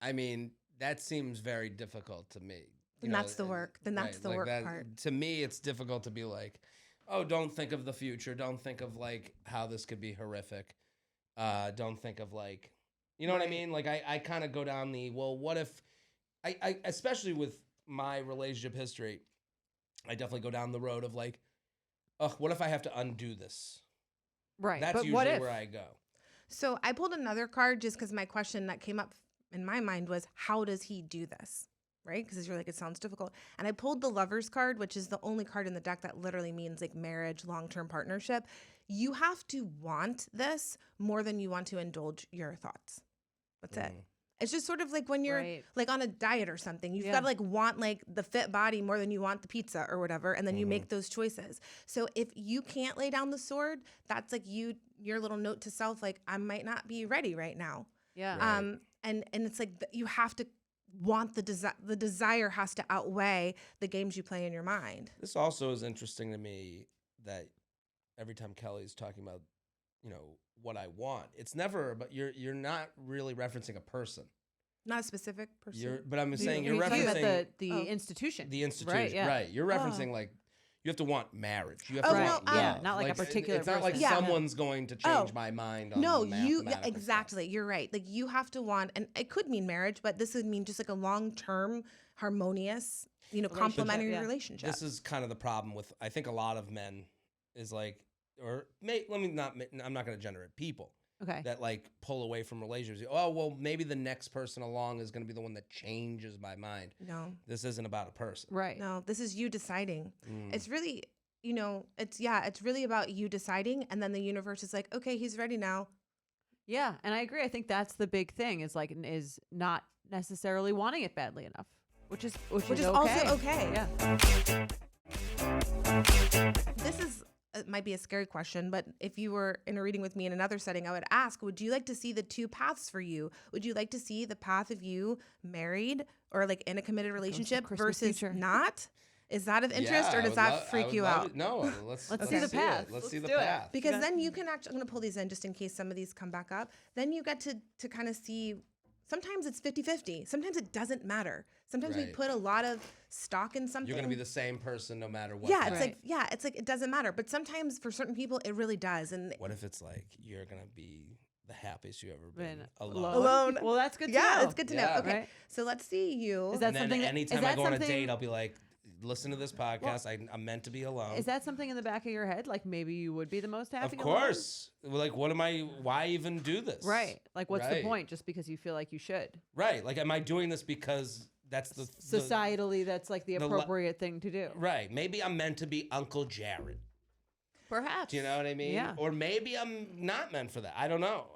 I mean, that seems very difficult to me. Then that's the work. Then that's the work part. To me, it's difficult to be like, oh, don't think of the future. Don't think of like how this could be horrific. Don't think of like, you know what I mean? Like I kind of go down the, well, what if, I especially with my relationship history, I definitely go down the road of like, oh, what if I have to undo this? Right. That's but usually what if? where I go. So I pulled another card just because my question that came up in my mind was, how does he do this? Right? Because you're like, it sounds difficult. And I pulled the Lover's card, which is the only card in the deck that literally means like marriage, long-term partnership. You have to want this more than you want to indulge your thoughts. That's it. It's just sort of like when you're like on a diet or something, you've got to like want like the fit body more than you want the pizza or whatever. And then you make those choices. So if you can't lay down the sword, that's like your little note to self, like I might not be ready right now. Yeah. Right. And it's like you have to want the desire has to outweigh the games you play in your mind. This also is interesting to me that every time Kelley's talking about, what I want, it's never, but you're not really referencing a person. Not a specific person. But I'm saying You're you're talking about referencing the institution. the institution. Right, yeah. Right. You're referencing like you have to want marriage. You have Oh, to no, want yeah, love. not like a particular It's not like person. Yeah. someone's going to change my mind on No, the mathematical exactly. stuff. You're right. Like you have to want, and it could mean marriage, but this would mean just like a long-term, harmonious, complementary yeah. relationship. This is kind of the problem with I think a lot of men is like, I'm not going to gender it. People Okay. that like pull away from relationships. Oh, well, maybe the next person along is going to be the one that changes my mind. No, This isn't about a person. Right. no, this is you deciding. Mm. It's really, it's really about you deciding, and then the universe is like, okay, he's ready now. Yeah, and I agree. I think that's the big thing is not necessarily wanting it badly enough, which is okay. Also okay. Yeah. This is it might be a scary question, but if you were in a reading with me in another setting, I would ask, would you like to see the two paths for you? Would you like to see the path of you married or like in a committed relationship Christmas versus future. not? Is that of interest Yeah, or does that freak you out? No, let's see the path. Let's see the do it. path. Because Okay. then you can actually, I'm going to pull these in just in case some of these come back up. Then you get to kind of see, sometimes it's 50-50. Sometimes it doesn't matter. Sometimes we Right. put a lot of stock in something. You're going to be the same person no matter what. Yeah, path. it's like it doesn't matter. But sometimes for certain people, it really does. And What if it's like you're going to be the happiest you've ever Been been alone. Well, that's good to yeah, know. it's good to know. Yeah. Okay, Right. so let's see you. Is that And then something? anytime is I that go on a something- date, I'll be like, listen to this podcast. I'm meant to be alone. Is that something in the back of your head? Like maybe you would be the most happy. Of alone? course. Like, why even do this? Right. Like, what's the Right. point? Just because you feel like you should. Right. Like, am I doing this because that's the Societally, that's like the the appropriate thing to do. Right. Maybe I'm meant to be Uncle Jared. Perhaps. Do you know what I mean? Yeah. Or maybe I'm not meant for that. I don't know.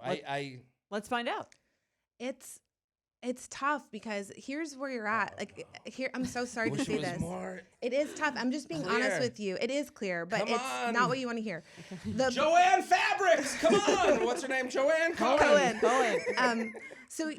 Let's find out. It's tough because here's where you're at. Like here, I'm so sorry to wish say it was this. more It is tough. I'm just being clear. honest with you. It is clear, but Come it's on. not what you want to hear. The Joanne Fabrics. Come on. What's her name? Joanne Cohen. Cohen. So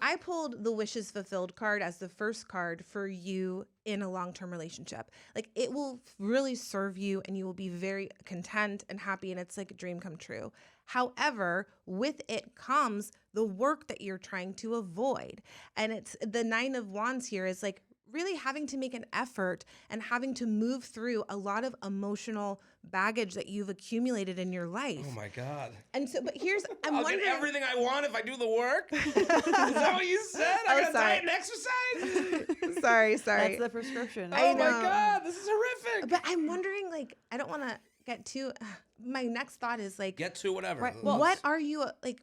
I pulled the wishes fulfilled card as the first card for you in a long-term relationship. Like it will really serve you and you will be very content and happy and it's like a dream come true. However, with it comes the work that you're trying to avoid. And it's the 9 of Wands here is like really having to make an effort and having to move through a lot of emotional baggage that you've accumulated in your life. Oh my God. And so, but here's, I'm I'll wondering. get everything I want if I do the work. Is that what you said? I gotta sorry. diet and exercise? sorry. That's the prescription. I Oh my know. God, this is horrific. But I'm wondering, like, I don't want to get too. My next thought is like, Get to whatever. Right, well, what are you like?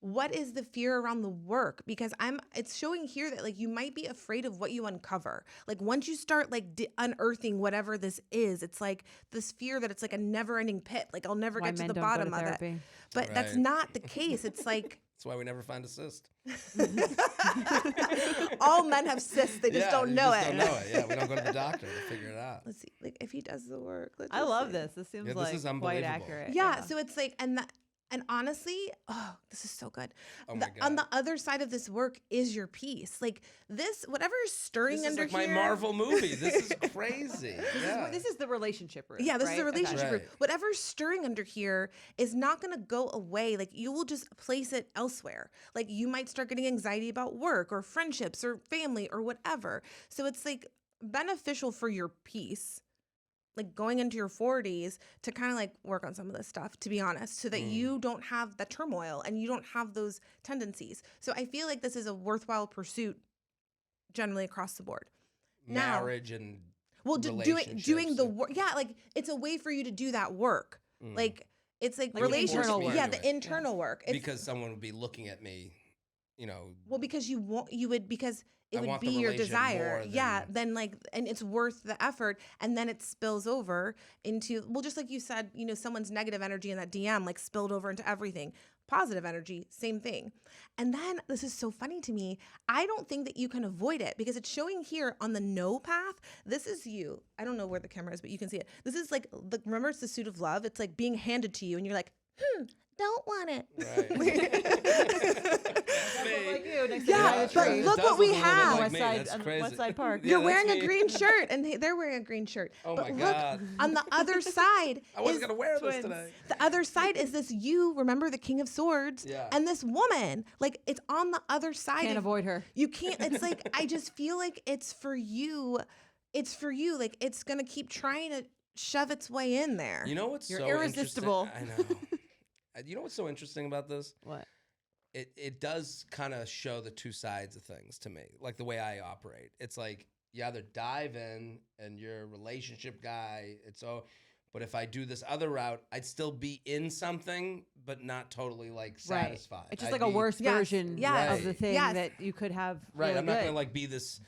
What is the fear around the work? Because it's showing here that like you might be afraid of what you uncover. Like once you start like unearthing whatever this is, it's like this fear that it's like a never-ending pit. Like I'll never Why get to men the don't go bottom to of it. therapy. But that's Right. not the case. It's like That's why we never find a cyst. all men have cysts. They just don't know it. Don't know it. Yeah, we don't go to the doctor to figure it out. Let's see, like if he does the work. Let's I just love see. this. This seems Yeah, this like is quite unbelievable. accurate. Yeah, so it's like, and honestly, oh, this is so good. Oh my On the God. other side of this work is your peace. Like this, whatever is stirring This is under like my here. Marvel movie. This is crazy. Yeah. This is the relationship room. Yeah, this is a right? relationship Okay. room. Whatever's stirring under here is not going to go away. Like you will just place it elsewhere. Like you might start getting anxiety about work or friendships or family or whatever. So it's like beneficial for your peace, like going into your 40s to kind of like work on some of this stuff, to be honest, so that you don't have the turmoil and you don't have those tendencies. So I feel like this is a worthwhile pursuit generally across the board. Now- Marriage and Well, doing relationships the and- work, yeah, like it's a way for you to do that work. Like it's like, Like relationship, internal work. yeah, Do the it. internal work. It's, because someone would be looking at me, you know. well, because because it I would want be the your relation desire, more yeah. than- Then like, and it's worth the effort, and then it spills over into well, just like you said, someone's negative energy in that DM like spilled over into everything. Positive energy, same thing. And then this is so funny to me. I don't think that you can avoid it because it's showing here on the no path. This is you. I don't know where the camera is, but you can see it. This is like remember it's the suit of love. It's like being handed to you, and you're like, don't want it. Right. Like you, next to the Yeah. guy with But tree. look It does what we look a little bit have. like West me. Side, That's on crazy. West Side Park. Yeah, You're that's wearing me. a green shirt, and they're wearing a green shirt. Oh But my look, God. on the other side, I wasn't is- gonna wear this twins. today. the other side is this you. Remember the King of Swords, Yeah. and this woman. Like it's on the other side. Can't of- avoid her. You can't. It's like I just feel like it's for you. It's for you. Like it's gonna keep trying to shove its way in there. You know what's You're so irresistible. interesting? I know. You know what's so interesting about this? What? It does kind of show the two sides of things to me, like the way I operate. It's like you either dive in and you're a relationship guy. But if I do this other route, I'd still be in something, but not totally like satisfied. It's just I'd like a be- worse Yes, version yes, of the thing yes. that you could have. Right. really I'm not good. gonna like be this,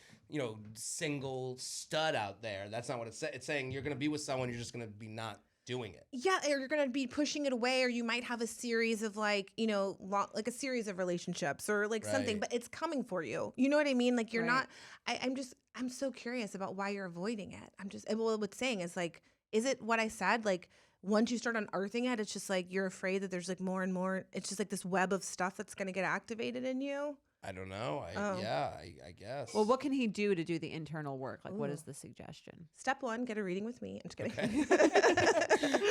single stud out there. That's not what it's saying. It's saying you're gonna be with someone. You're just gonna be not doing it. Yeah, or you're gonna be pushing it away, or you might have a series of like a series of relationships or like something, Right. but it's coming for you. You know what I mean? Like you're Right. not. I'm so curious about why you're avoiding it. Well, what's saying is like, is it what I said? Like once you start unearthing it, it's just like you're afraid that there's like more and more. It's just like this web of stuff that's gonna get activated in you. I don't know. Oh. I guess. Well, what can he do to do the internal work? Like, what Ooh. is the suggestion? Step 1, get a reading with me. I'm just kidding. Okay.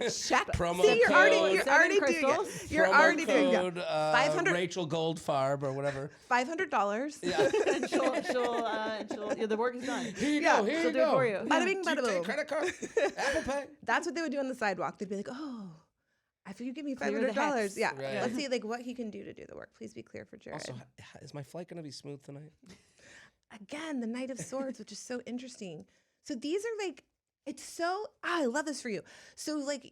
Check. Promo See, you're code- already doing crystals? it. You're Promo already doing it. code, 500 Rachel Goldfarb or whatever. $500. Yeah. And she'll the work is done. Here you Yeah, go. Here she'll you do it go. for you. Bada bing, Do you bada take boom. credit card? Apple Pay? That's what they would do on the sidewalk. They'd be like, "Oh, if you give me Clear the $500, hex. yeah, Right. let's see like what he can do to do the work. Please be clear for Jared." Also, is my flight gonna be smooth tonight? Again, the Knight of Swords, which is so interesting. So these are like, it's so. I love this for you. So like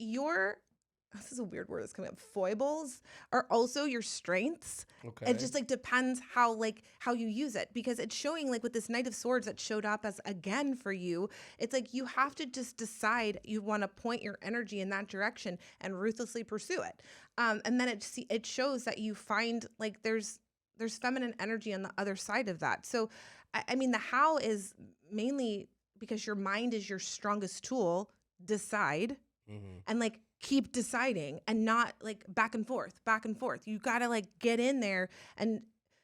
this is a weird word that's coming up. Foibles are also your strengths. Okay. It just like depends how you use it, because it's showing like with this Knight of Swords that showed up as again for you. It's like you have to just decide you want to point your energy in that direction and ruthlessly pursue it. And then it shows that you find like there's feminine energy on the other side of that. So I mean the how is mainly because your mind is your strongest tool. Decide. Mm-hmm. And like keep deciding and not like back and forth. You got to like get in there, and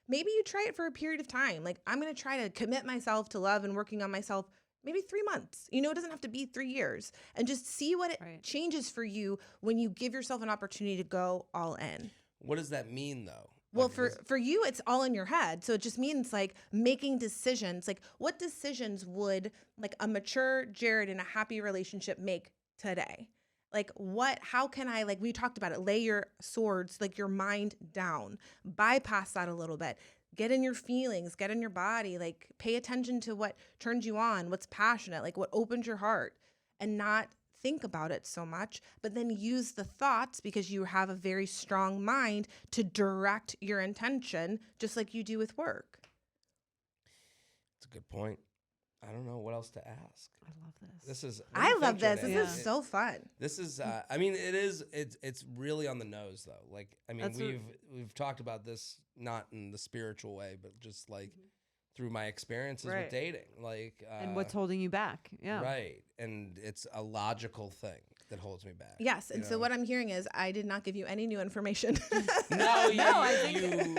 maybe you try it for a period of time. Like I'm going to try to commit myself to love and working on myself maybe 3 months. It doesn't have to be 3 years, and just see what it Right. changes for you when you give yourself an opportunity to go all in. What does that mean though? Well, Like, for you, it's all in your head. So it just means like making decisions. Like what decisions would like a mature Jared in a happy relationship make today? Like how can I, like we talked about it, lay your swords, like your mind down, bypass that a little bit, get in your feelings, get in your body, like pay attention to what turns you on, what's passionate, like what opens your heart, and not think about it so much, but then use the thoughts, because you have a very strong mind, to direct your intention, just like you do with work. That's a good point. I don't know what else to ask. I love this. This is. what do I you love think, this. Jordana? This is so fun. This is. I mean, it's really on the nose though. Like, I mean, That's what- we've talked about this not in the spiritual way, but just like through my experiences Right. with dating, like. And what's holding you back? Yeah. Right, and it's a logical thing that holds me back. Yes. And you so know? what I'm hearing is I did not give you any new information. No, you, I think- you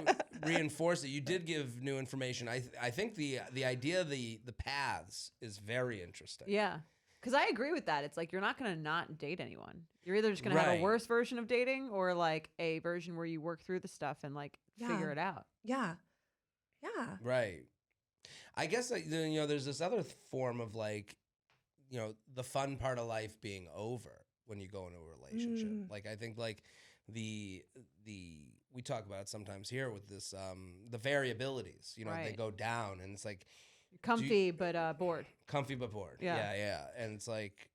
reinforce it. You did give new information. I think the idea, the paths is very interesting. Yeah. Because I agree with that. It's like you're not going to not date anyone. You're either just going to have Right. a worse version of dating or like a version where you work through the stuff and like figure it out. Yeah. Yeah. Right. I guess there's this other form of like, the fun part of life being over when you go into a relationship. Mm. Like I think like the we talk about it sometimes here with this the variabilities. They Right. go down, and it's like Comfy, but bored. comfy but bored. Yeah. Yeah. And it's like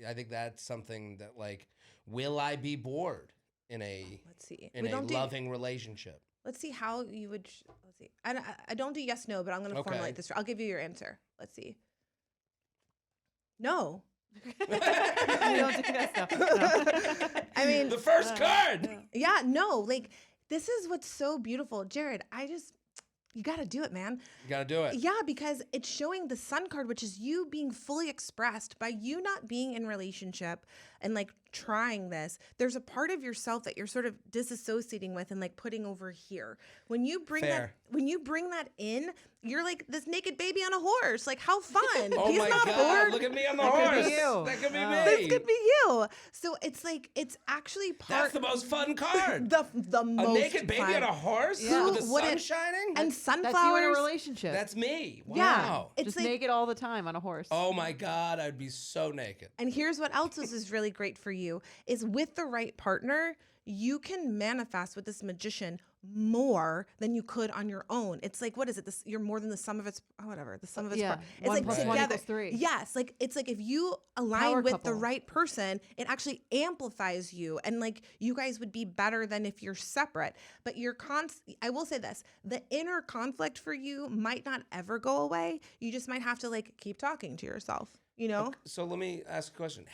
I think that's something that like, will I be bored in a Let's see. in a loving relationship? Let's see how you would. Let's see. I don't do yes, no, but I'm going to Okay. formulate this. I'll give you your answer. Let's see. No. You don't do that stuff. No. I mean, The first card. yeah, no. Like, this is what's so beautiful. Jared, you got to do it, man. You gotta do it. Yeah, because it's showing the sun card, which is you being fully expressed by you not being in relationship and like trying this, there's a part of yourself that you're sort of disassociating with and like putting over here. When you bring that in, you're like this naked baby on a horse. Like, how fun. Oh He's my not God, bored. look at me on the That could horse. be you. That could be This me. could be you. So it's like, it's actually That's part the most fun card. the A most naked baby fun. on a horse Yeah. with the Who would sun it- shining? And That's you in a sunflowers. relationship. That's me. Wow. Yeah. It's just like, naked all the time on a horse. Oh my God, I'd be so naked. and here's what else is really great for you is with the right partner, you can manifest with this magician more than you could on your own. It's like, what is it? You're more than the sum of its, the sum of its Yeah. parts. It's 1 like plus 1 together. equals 3. Yes. Like, it's like if you align Power with couple. the right person, it actually amplifies you. And like, you guys would be better than if you're separate. But I will say this, the inner conflict for you might not ever go away. You just might have to like keep talking to yourself, you know? Okay, so let me ask a question.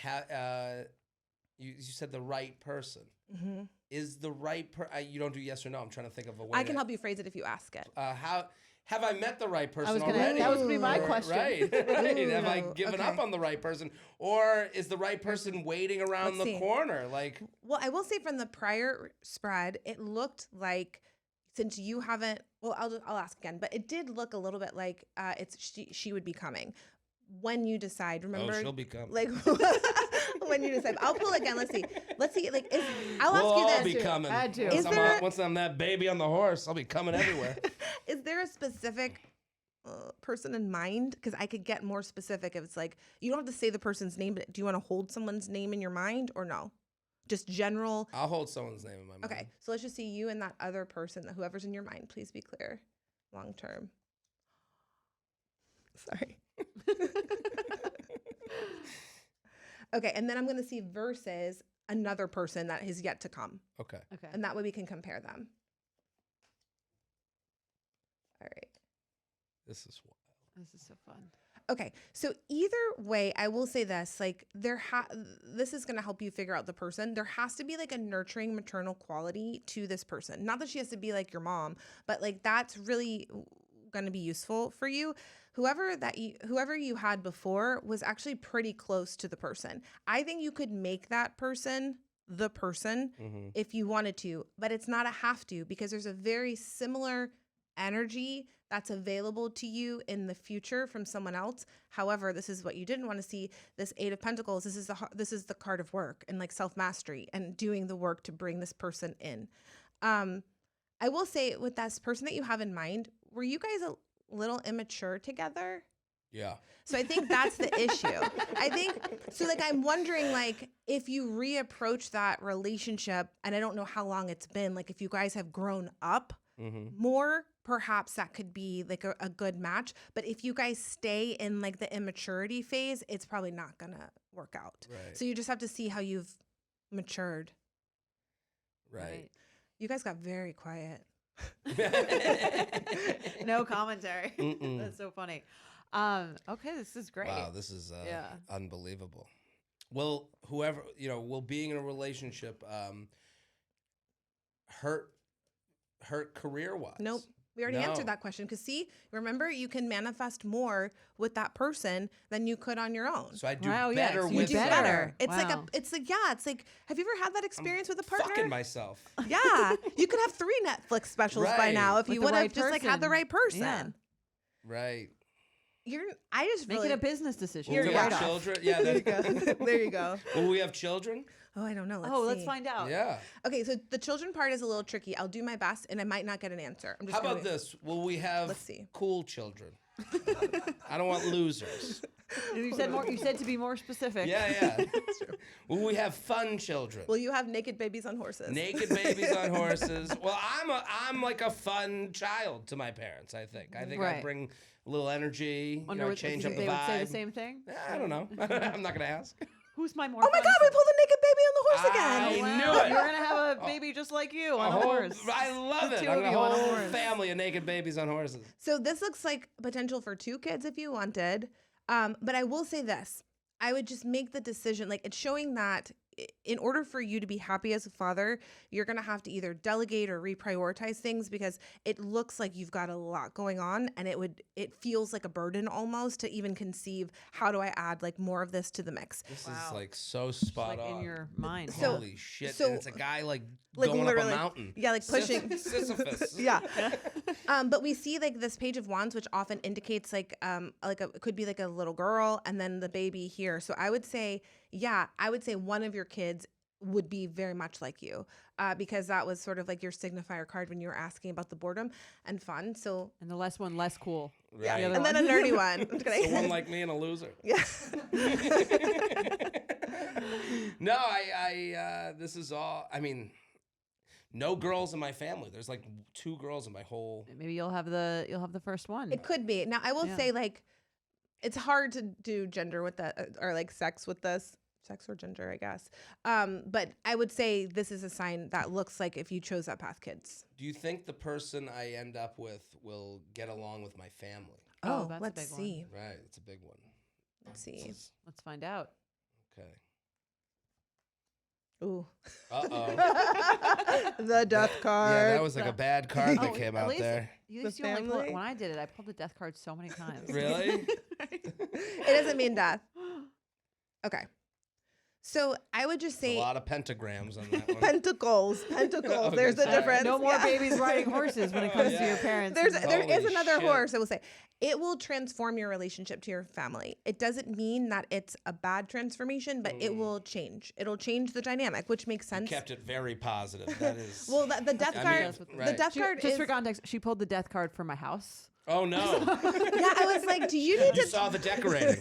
You said the right person. Mm-hmm. Is the right you don't do yes or no. I'm trying to think of a way. I can help you phrase it if you ask it. How have I met the right person was gonna- already? that was gonna be my question. Right. Right. Have I Ooh, given okay. up on the right person, or is the right person waiting around Let's the see. corner? Like, Well, I will say from the prior spread, it looked like since you haven't. Well, I'll ask again, but it did look a little bit like she would be coming when you decide. Remember, oh, she'll be coming. like when you decide. I'll pull again. Let's see. Like I'll we'll ask you all this. be coming. Had to. Is there- Once I'm that baby on the horse, I'll be coming everywhere. Is there a specific person in mind? Because I could get more specific if it's like you don't have to say the person's name, but do you want to hold someone's name in your mind or no? Just general. I'll hold someone's name in my mind. Okay, so let's just see you and that other person, whoever's in your mind. Please be clear. Long term. Sorry. Okay, and then I'm going to see versus another person that has yet to come. Okay. Okay. And that way we can compare them. All right. This is wild. This is so fun. Okay, so either way, I will say this, like this is going to help you figure out the person. There has to be like a nurturing maternal quality to this person. Not that she has to be like your mom, but like that's really going to be useful for you. Whoever you had before was actually pretty close to the person. I think you could make that person the person if you wanted to, but it's not a have to because there's a very similar energy that's available to you in the future from someone else. However, this is what you didn't want to see. This 8 of Pentacles, this is the card of work and like self-mastery and doing the work to bring this person in. I will say with this person that you have in mind, were you guys a little immature together? Yeah. So I think that's the issue. I think so. Like, I'm wondering, like, if you reapproach that relationship, and I don't know how long it's been, like, if you guys have grown up more, perhaps that could be like a good match. But if you guys stay in like the immaturity phase, it's probably not gonna work out. Right. So you just have to see how you've matured. Right. You guys got very quiet. No commentary. Mm-mm. That's so funny. Okay, this is great. Wow, this is Yeah. unbelievable. Well, whoever, will being in a relationship hurt career-wise? Nope. We already answered that question. Because see, remember, you can manifest more with that person than you could on your own. So I do Wow, yeah, better so you with You do better. better. It's Wow. it's like, have you ever had that experience with a partner? fucking myself. Yeah. You could have 3 Netflix specials by Right. now if With you the would have right just like had the person. right person. Yeah. Right. I just Make really it a business decision. Will It's we a have write-off. children? Yeah. There you go. There you go. Will we have children? Oh, I don't know. Let's see. find out. Yeah. Okay, so the children part is a little tricky. I'll do my best and I might not get an answer. I'm just How about gonna- this? Will we have Let's see. cool children? I don't want losers. You said more. You said to be more specific. Yeah. Will we have fun children? Will you have naked babies on horses? Naked babies on horses. Well, I'm like a fun child to my parents. I think I Right. bring a little energy. Wonder what Change they up the would say the vibe. same thing. I don't know. I'm not gonna ask. Who's my more? Oh my fun God, we son? pulled a naked baby on the horse I again. knew Wow, it. You're gonna have a baby just like you on a horse. I love The it. two I'm of gonna you on a whole horse. family of naked babies on horses. So this looks like potential for 2 kids if you wanted. But I will say this. I would just make the decision. Like, it's showing that in order for you to be happy as a father, you're going to have to either delegate or reprioritize things, because it looks like you've got a lot going on, and it feels like a burden almost to even conceive, how do I add like more of this to the mix? This Wow. is like so spot like on. in your mind. So- Holy shit. so- and it's a guy like Like going up a literally- mountain. Yeah, like pushing. Sisyphus. Yeah. But we see like this Page of Wands, which often indicates like it could be like a little girl and then the baby here. So I would say one of your kids would be very much like you, because that was sort of like your signifier card when you were asking about the boredom and fun. So And the less one, less cool. yeah, Right. The other and then a one. nerdy one. I'm just So kidding. one like me and a loser. Yeah. No, I this is all, I mean, no girls in my family. There's like 2 girls in my whole. Maybe you'll have the first one. It could be. Now I will Yeah. say, like, it's hard to do gender with that, or like sex with this. Sex or gender, I guess. But I would say this is a sign that looks like if you chose that path, kids. Do you think the person I end up with will get along with my family? Oh, that's a let's big one. see. Right, it's a big one. Let's see. Let's find out. Okay. Ooh. Uh-oh. The death card. Yeah, that was like a bad card that Oh, came at out least there. You The used to only pull, family? when I did it, I pulled the death card so many times. Really? It doesn't mean death. Okay. So I would just There's say a lot of pentagrams on that one. pentacles. Pentacles. Okay, There's the sorry. difference. No more Yeah. babies riding horses when it comes to Yeah. your parents. There Holy is another shit. horse. I will say it will transform your relationship to your family. It doesn't mean that it's a bad transformation, but it will change. It'll change the dynamic, which makes You sened kept it very positive. That is. Well, the death I card. mean, The right. death card Just is. for context, she pulled the death card for my house. Oh no! Yeah, I was like, do you need You to? saw the decorating.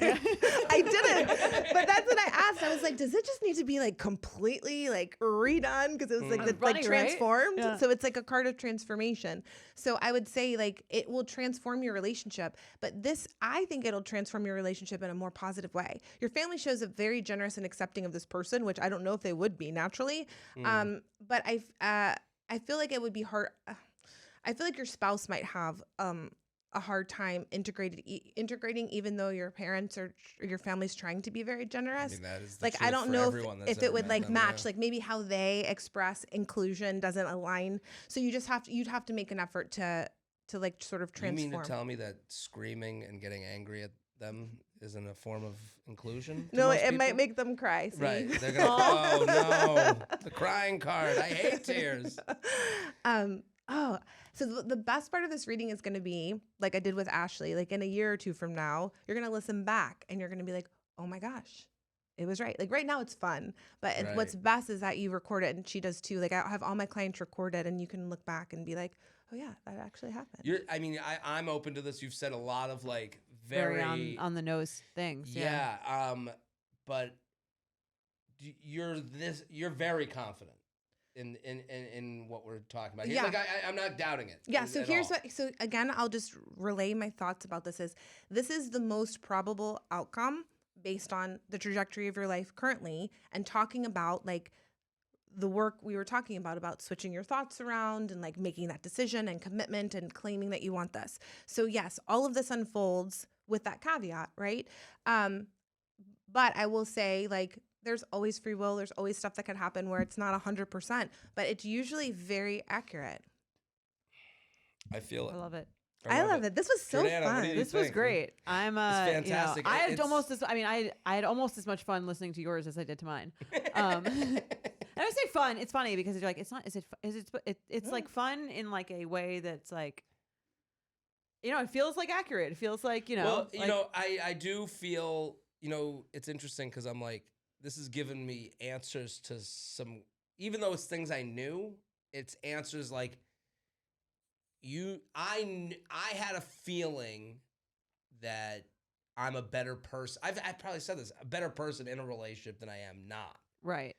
I didn't, but that's what I asked. I was like, does it just need to be like completely like redone, because it was like Funny, like right? transformed? Yeah. So it's like a card of transformation. So I would say like it will transform your relationship, but this, I think it'll transform your relationship in a more positive way. Your family shows up very generous and accepting of this person, which I don't know if they would be naturally. But I feel like it would be hard. I feel like your spouse might have a hard time integrating, even though your parents or your family's trying to be very I generous. mean, that is the Like, I truth don't for know everyone that's if ever it would met like them, match, yeah. like maybe how they express inclusion doesn't align. So you'd have to make an effort to like sort of You transform. mean to tell me that screaming and getting angry at them isn't a form of inclusion? to No, most it might people? make them cry. See? Right. They're gonna. Oh no! The crying card. I hate tears. So the best part of this reading is going to be, like I did with Ashley, like in a year or 2 from now, you're going to listen back and you're going to be like, oh my gosh, it was right. Like right now it's fun, but what's Right. best is that you record it, and she does too. Like I have all my clients recorded, and you can look back and be like, oh yeah, that actually happened. I'm open to this. You've said a lot of like Very very. on the nose things. Yeah. But you're very confident in what we're talking about here. Yeah. Like I'm not doubting it. Yeah, so at here's all. so again, I'll just relay my thoughts about this is the most probable outcome based on the trajectory of your life currently, and talking about like the work we were talking about switching your thoughts around and like making that decision and commitment and claiming that you want this. So yes, all of this unfolds with that caveat, right? But I will say, like, there's always free will. There's always stuff that could happen where it's not 100%, but it's usually very accurate. I feel it. I love it. I love it. This was so Jordana, what fun. do you This was think? great. I'm fantastic. I had It's- almost as I had almost as much fun listening to yours as I did to mine. And I say fun. It's funny because you're like, it's not. It's like fun in like a way that's like, it feels like accurate. It feels like Well, like, I do feel, it's interesting because I'm like, this has given me answers to some, even though it's things I knew, it's answers like I had a feeling that I'm a better person. I've probably said this, a better person in a relationship than I am not. right.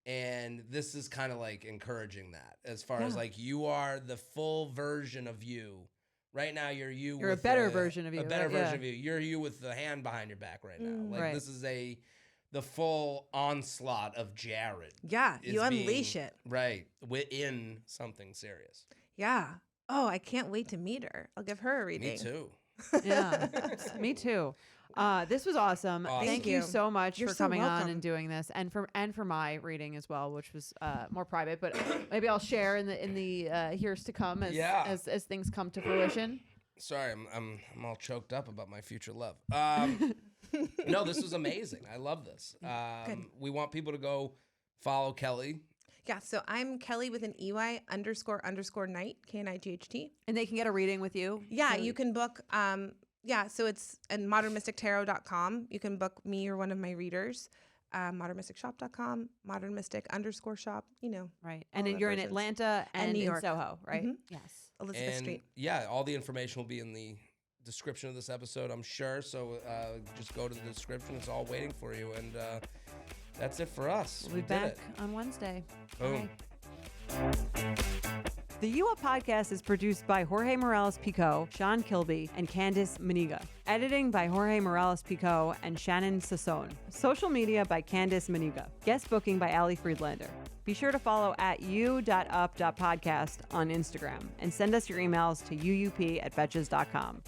And this is kind of like encouraging that, as far as Yeah. like you are the full version of you. Right now, you're you. You're a with better version of you, A better right? version Yeah. of you. You're you with the hand behind your back right now. Like Right. this is the full onslaught of Jared. Yeah, is you unleash being- it. Right. Within something serious. Yeah. Oh, I can't wait to meet her. I'll give her a reading. Me too. Yeah, me too. This was awesome. Awesome. Thank you so much You're for so coming on welcome. and doing this, and for my reading as well, which was more private. But maybe I'll share in the years to come as things come to fruition. Sorry, I'm all choked up about my future love. No, this was amazing. I love this. We want people to go follow Kelley. Yeah, so I'm Kelley with an EY _ Knight, KNIGHT. And they can get a reading with you. Yeah, you can book. So it's at modernmystictarot.com. You can book me or one of my readers. Modernmysticshop.com, Modern Mystic _ shop. Right. all And then the you're in versions. Atlanta and New in York. Soho, right? Mhm. Yes. Elizabeth And Street. yeah, all the information will be in the description of this episode, I'm sure. So just go to the description. It's all waiting for you. And that's it for us. We'll be We did back it. on Wednesday. Boom. The You Up podcast is produced by Jorge Morales-Pico, Sean Kilby, and Candice Maniga. Editing by Jorge Morales-Pico and Shannon Sassone. Social media by Candice Maniga. Guest booking by Ali Friedlander. Be sure to follow at u.up.podcast on Instagram and send us your emails to uup@betches.com.